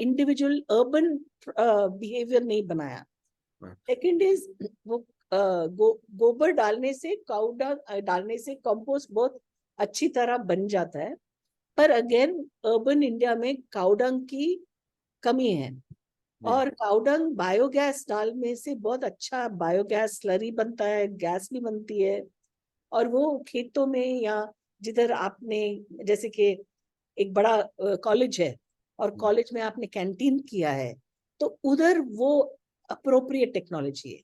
इंडिविजुअल अर्बन बिहेवियर नहीं बनाया। सेकेंड इज वो गोबर डालने से, काऊ डंग डालने से कंपोस्ट बहुत अच्छी तरह बन जाता है। पर अगेन अर्बन इंडिया में काऊ डंग की कमी है, और काऊ डंग बायोगैस डालने से बहुत अच्छा बायोगैस स्लरी बनता है, गैस भी बनती है। और वो खेतों में या जिधर आपने, जैसे कि एक बड़ा कॉलेज है और कॉलेज में आपने कैंटीन किया है, तो उधर वो अप्रोप्रिएट टेक्नोलॉजी है।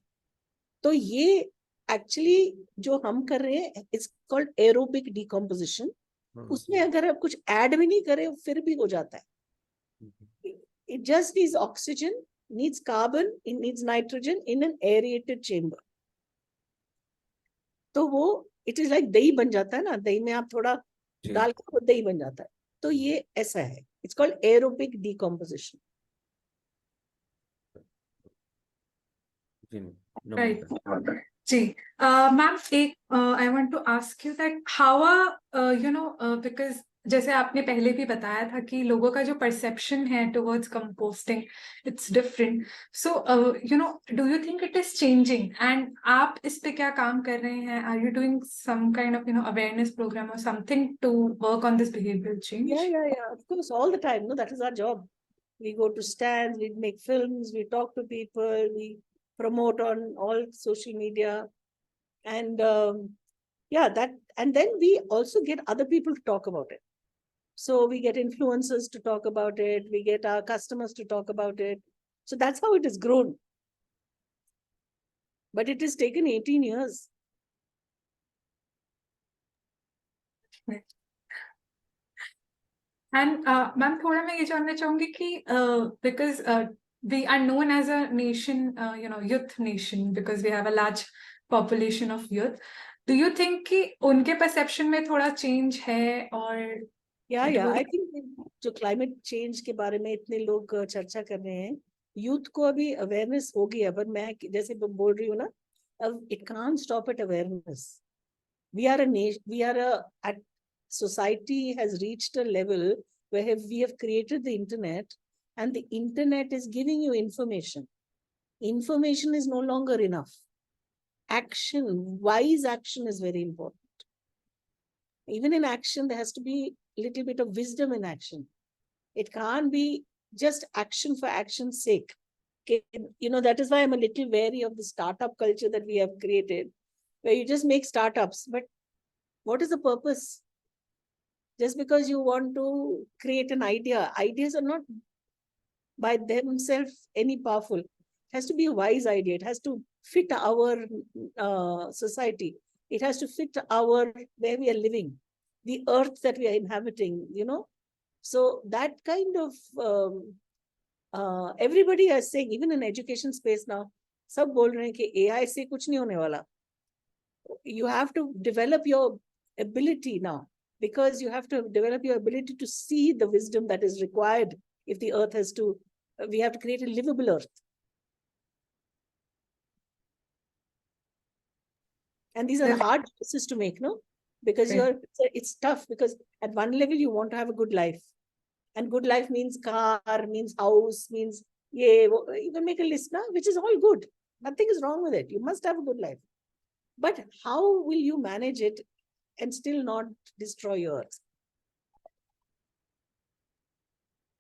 तो ये एक्चुअली जो हम कर रहे हैं इट्स कॉल्ड एरोबिक डिकम्पोजिशन। उसमें अगर आप कुछ ऐड भी नहीं करें फिर भी हो जाता है। It just needs oxygen, needs carbon, it needs nitrogen in an aerated chamber. तो वो इट इज लाइक दही बन जाता है ना, दही में आप थोड़ा डाल के वो दही बन जाता है। तो ये ऐसा है, it's called aerobic decomposition. Right. जी, मैम एक I want to ask you that how because जैसे आपने पहले भी बताया था कि लोगों का जो perception है towards composting, it's different. So do you think it is changing? And आप इस पे क्या काम कर रहे हैं? Are you doing some kind of awareness program or something to work on this behavioral change? Yeah. Of course, all the time. No, that is our job. We go to stands, we make films, we talk to people, we promote on all social media, and and then we also get other people to talk about it. So we get influencers to talk about it, we get our customers to talk about it. So that's how it has grown. But it has taken 18 years. And ma'am, थोड़ा मैं ये जानना चाहूंगी कि because we are known as a nation, youth nation, because we have a large population of youth. Do you think कि उनके perception में थोड़ा change है और Yeah. I think जो climate change के बारे में इतने लोग चर्चा कर रहे हैं, youth को अभी awareness हो गया, पर मैं जैसे बोल रही हूँ ना, it can't stop at awareness. We are a nation. Society has reached a level where we have created the internet, and the internet is giving you information. Information is no longer enough. Action, wise action is very important. Even in action, there has to be a little bit of wisdom in action. It can't be just action for action's sake. Okay? That is why I'm a little wary of the startup culture that we have created, where you just make startups. But what is the purpose? Just because you want to create an idea, ideas are not by themselves any powerful. It has to be a wise idea. It has to fit our society. It has to fit where we are living, the earth that we are inhabiting, So that kind of, everybody is saying, even in education space now, सब बोल रहे हैं कि AI से कुछ नहीं होने वाला. You have to develop your ability now, because you have to develop your ability to see the wisdom that is required if the earth has to, we have to create a livable earth. And these are hard choices to make, no? Because it's tough, because at one level you want to have a good life. And good life means car, means house, means, you can make a list now, which is all good. Nothing is wrong with it. You must have a good life. But how will you manage it and still not destroy your earth?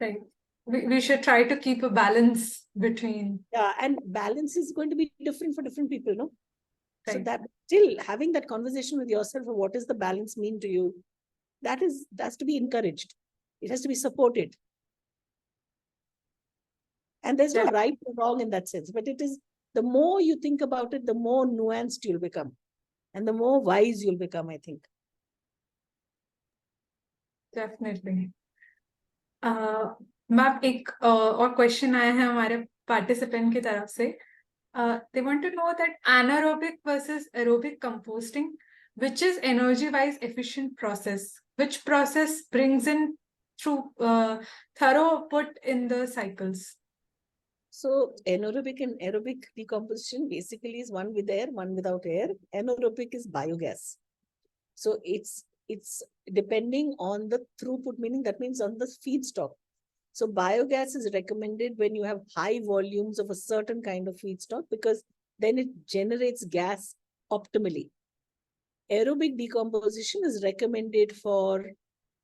Right. We should try to keep a balance between. Yeah, and balance is going to be different for different people, no? Right. So that still having that conversation with yourself of what does the balance mean to you, that's to be encouraged. It has to be supported. And there's no right or wrong in that sense, but it is, the more you think about it, the more nuanced you'll become. And the more wise you'll become, I think. Definitely. Ma'am एक और question आया है हमारे participant की तरफ से. They want to know that anaerobic versus aerobic composting, which is energy-wise efficient process? Which process brings in through thorough put in the cycles? So anaerobic and aerobic decomposition basically is one with air, one without air. Anaerobic is biogas. So it's depending on the throughput, meaning that means on the feedstock. So biogas is recommended when you have high volumes of a certain kind of feedstock, because then it generates gas optimally. Aerobic decomposition is recommended for,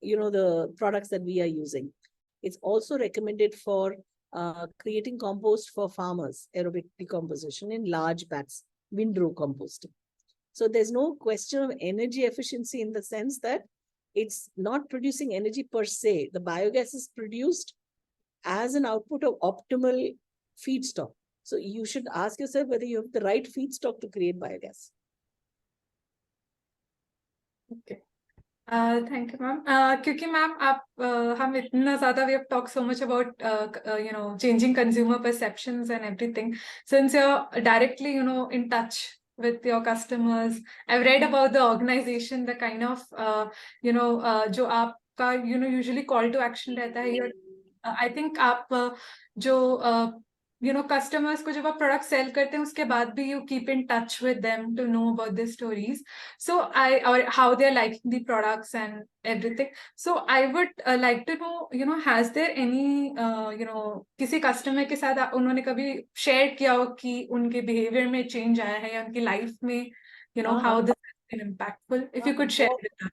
the products that we are using. It's also recommended for creating compost for farmers, aerobic decomposition in large bats, windrow composting. So there's no question of energy efficiency in the sense that it's not producing energy per se. The biogas is produced as an output of optimal feedstock. So you should ask yourself whether you have the right feedstock to create biogas. Okay. Thank you, ma'am. क्योंकि ma'am आप हम इतना ज़्यादा we have talked so much about changing consumer perceptions and everything. Since you're directly in touch with your customers, I've read about the organization, the kind of जो आपका usually call to action रहता है. I think आप जो customers को जब आप product cell करते हैं उसके बाद भी you keep in touch with them to know about the stories, so I और how they are liking the products and everything. So I would like to know has there any किसी customer के साथ उन्होंने कभी share किया हो कि उनके बिहेवियर में चेंज आया है या उनकी लाइफ में how this has been impactful, if you could share with us.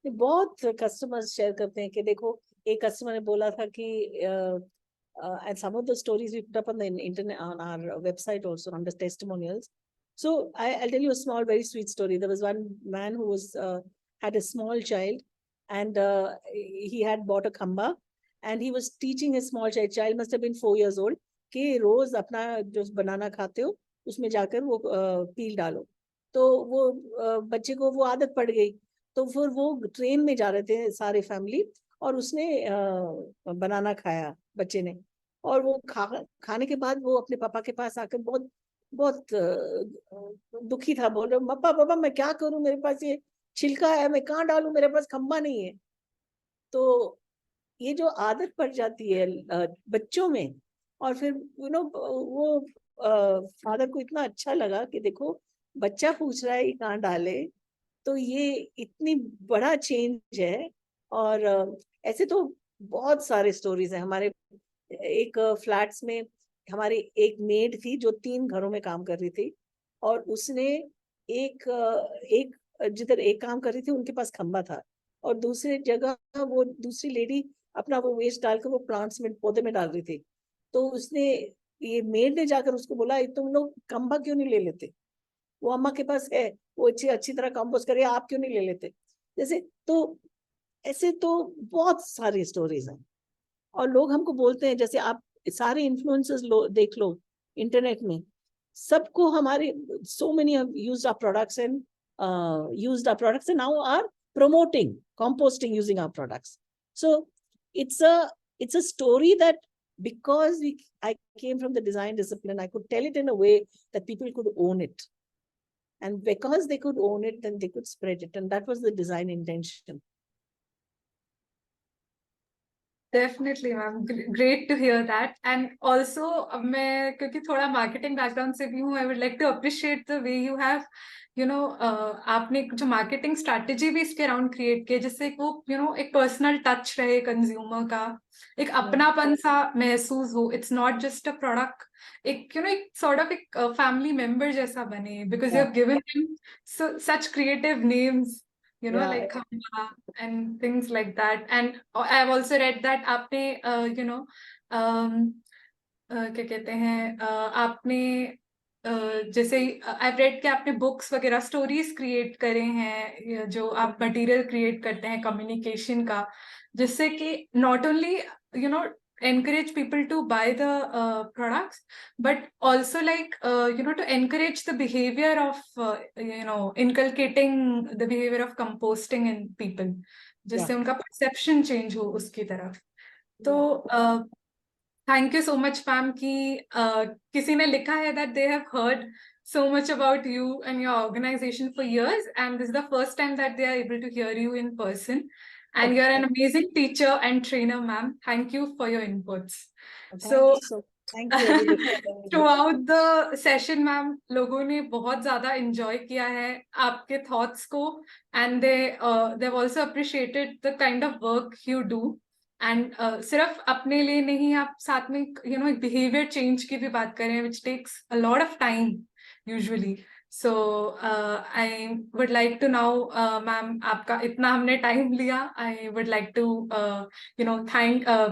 बहुत कस्टमर्स शेयर करते हैं कि देखो, एक कस्टमर ने बोला था कि and some of the stories we put up on the internet, on our website also, on the testimonials. So I'll tell you a small, very sweet story. There was one man who was had a small child, and he had bought a khamba, and he was teaching his small child must have been 4 years old, कि रोज अपना जो बनाना खाते हो उसमें जाकर वो पील डालो. तो वो बच्चे को वो आदत पड़ गई. तो फिर वो ट्रेन में जा रहे थे सारे फैमिली, और उसने बनाना खाया बच्चे ने, और वो खाने के बाद वो अपने पापा के पास आकर बहुत बहुत दुखी था. बोल रहा, पापा मैं क्या करूं, मेरे पास ये छिलका है, मैं कहाँ डालूं, मेरे पास खंबा नहीं है. तो ये जो आदत पड़ जाती है बच्चों में, और फिर वो फादर को इतना अच्छा लगा कि देखो बच्चा पूछ रहा है ये कहाँ डाले, तो ये इतनी बड़ा चेंज है. और ऐसे तो बहुत सारे स्टोरीज हैं. हमारे एक फ्लैट्स में हमारी एक मेड थी जो 3 घरों में काम कर रही थी, और उसने एक जिधर एक काम कर रही थी उनके पास खंबा था, और दूसरी जगह वो दूसरी लेडी अपना वो वेस्ट डालकर वो प्लांट्स में, पौधे में डाल रही थी. तो उसने, ये मेड ने जाकर उसको बोला, तुम लोग खंबा क्यों नहीं ले लेते, वो अम्मा के पास है, वो अच्छी तरह कंपोस्ट करे, आप क्यों नहीं ले लेते. जैसे तो ऐसे तो बहुत सारी स्टोरीज हैं. और लोग हमको बोलते हैं, जैसे आप सारे इन्फ्लुएंसर्स देख लो इंटरनेट में, सबको हमारे so many have used our products and now are promoting composting using our products. So it's a story that, because I came from the design discipline, I could tell it in a way that people could own it. And because they could own it, then they could spread it. And that was the design intention. Definitely, ma'am. Great to hear that. And also, मैं क्योंकि थोड़ा marketing background से भी हूँ, I would like to appreciate the way you have, आपने जो marketing strategy भी इसके around create किया, जिससे वो, एक personal touch रहे consumer का, एक अपनापन सा महसूस हो. It's not just a product. एक, एक sort of एक family member जैसा बने, because you have given them such creative names. Like Khamba and things like that. And I've also read that आपने क्या कहते हैं, आपने जैसे I've read कि आपने books वगैरह stories create करे हैं, जो आप material create करते हैं communication का, जिससे कि not only encourage people to buy the products, but also like to encourage the behavior of inculcating the behavior of composting in people, जिससे उनका perception change हो उसकी तरफ. तो thank you so much, ma'am, कि किसी ने लिखा है that they have heard so much about you and your organization for years, and this is the first time that they are able to hear you in person. And you're an amazing teacher and trainer, ma'am. Thank you for your inputs. Thank you everybody. Throughout the session, ma'am, लोगों ने बहुत ज़्यादा enjoy किया है आपके thoughts को, and they've also appreciated the kind of work you do. And सिर्फ अपने लिए नहीं, आप साथ में एक behavior change की भी बात करें, which takes a lot of time usually. So I would like to now, ma'am, आपका इतना हमने time लिया, I would like to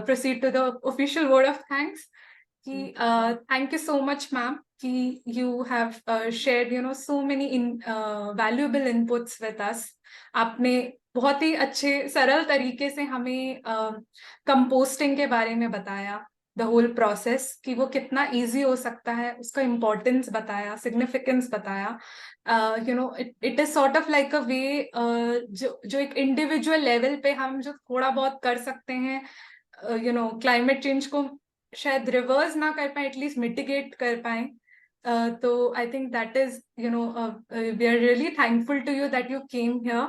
proceed to the official word of thanks. कि thank you so much, ma'am, कि you have shared so many valuable inputs with us. आपने बहुत ही अच्छे सरल तरीके से हमें कंपोस्टिंग के बारे में बताया, द होल प्रोसेस, कि वो कितना इजी हो सकता है, उसका इम्पोर्टेंस बताया, सिग्निफिकेंस बताया. It is sort of like a way जो एक इंडिविजुअल लेवल पे हम जो थोड़ा बहुत कर सकते हैं, क्लाइमेट चेंज को शायद रिवर्स ना कर पाए, एटलीस्ट मिटिगेट कर पाए. तो I think that is we are really thankful to you that you came here.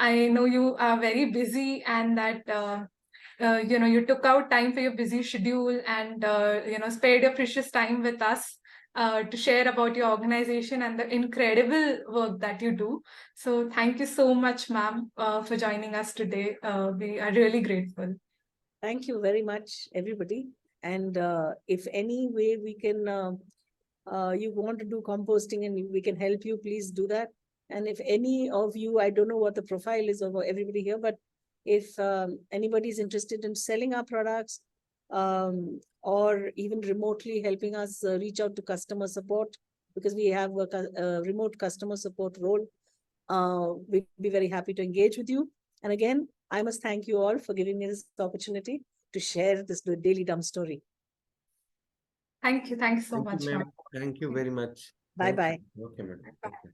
I know you are very busy and that you took out time for your busy schedule and spared your precious time with us to share about your organization and the incredible work that you do. So thank you so much, ma'am, for joining us today. We are really grateful. Thank you very much, everybody. And if any way we can, you want to do composting and we can help you, please do that. And if any of you, I don't know what the profile is of everybody here, but if anybody is interested in selling our products or even remotely helping us reach out to customer support, because we have a remote customer support role, we'd be very happy to engage with you. And again, I must thank you all for giving me this opportunity to share this Daily Dumb Story. Thank you. Thank you so Thank much, you, ma'am. ma'am. Thank you very much. Bye-bye. Thank you. Okay, madam. Bye. Okay.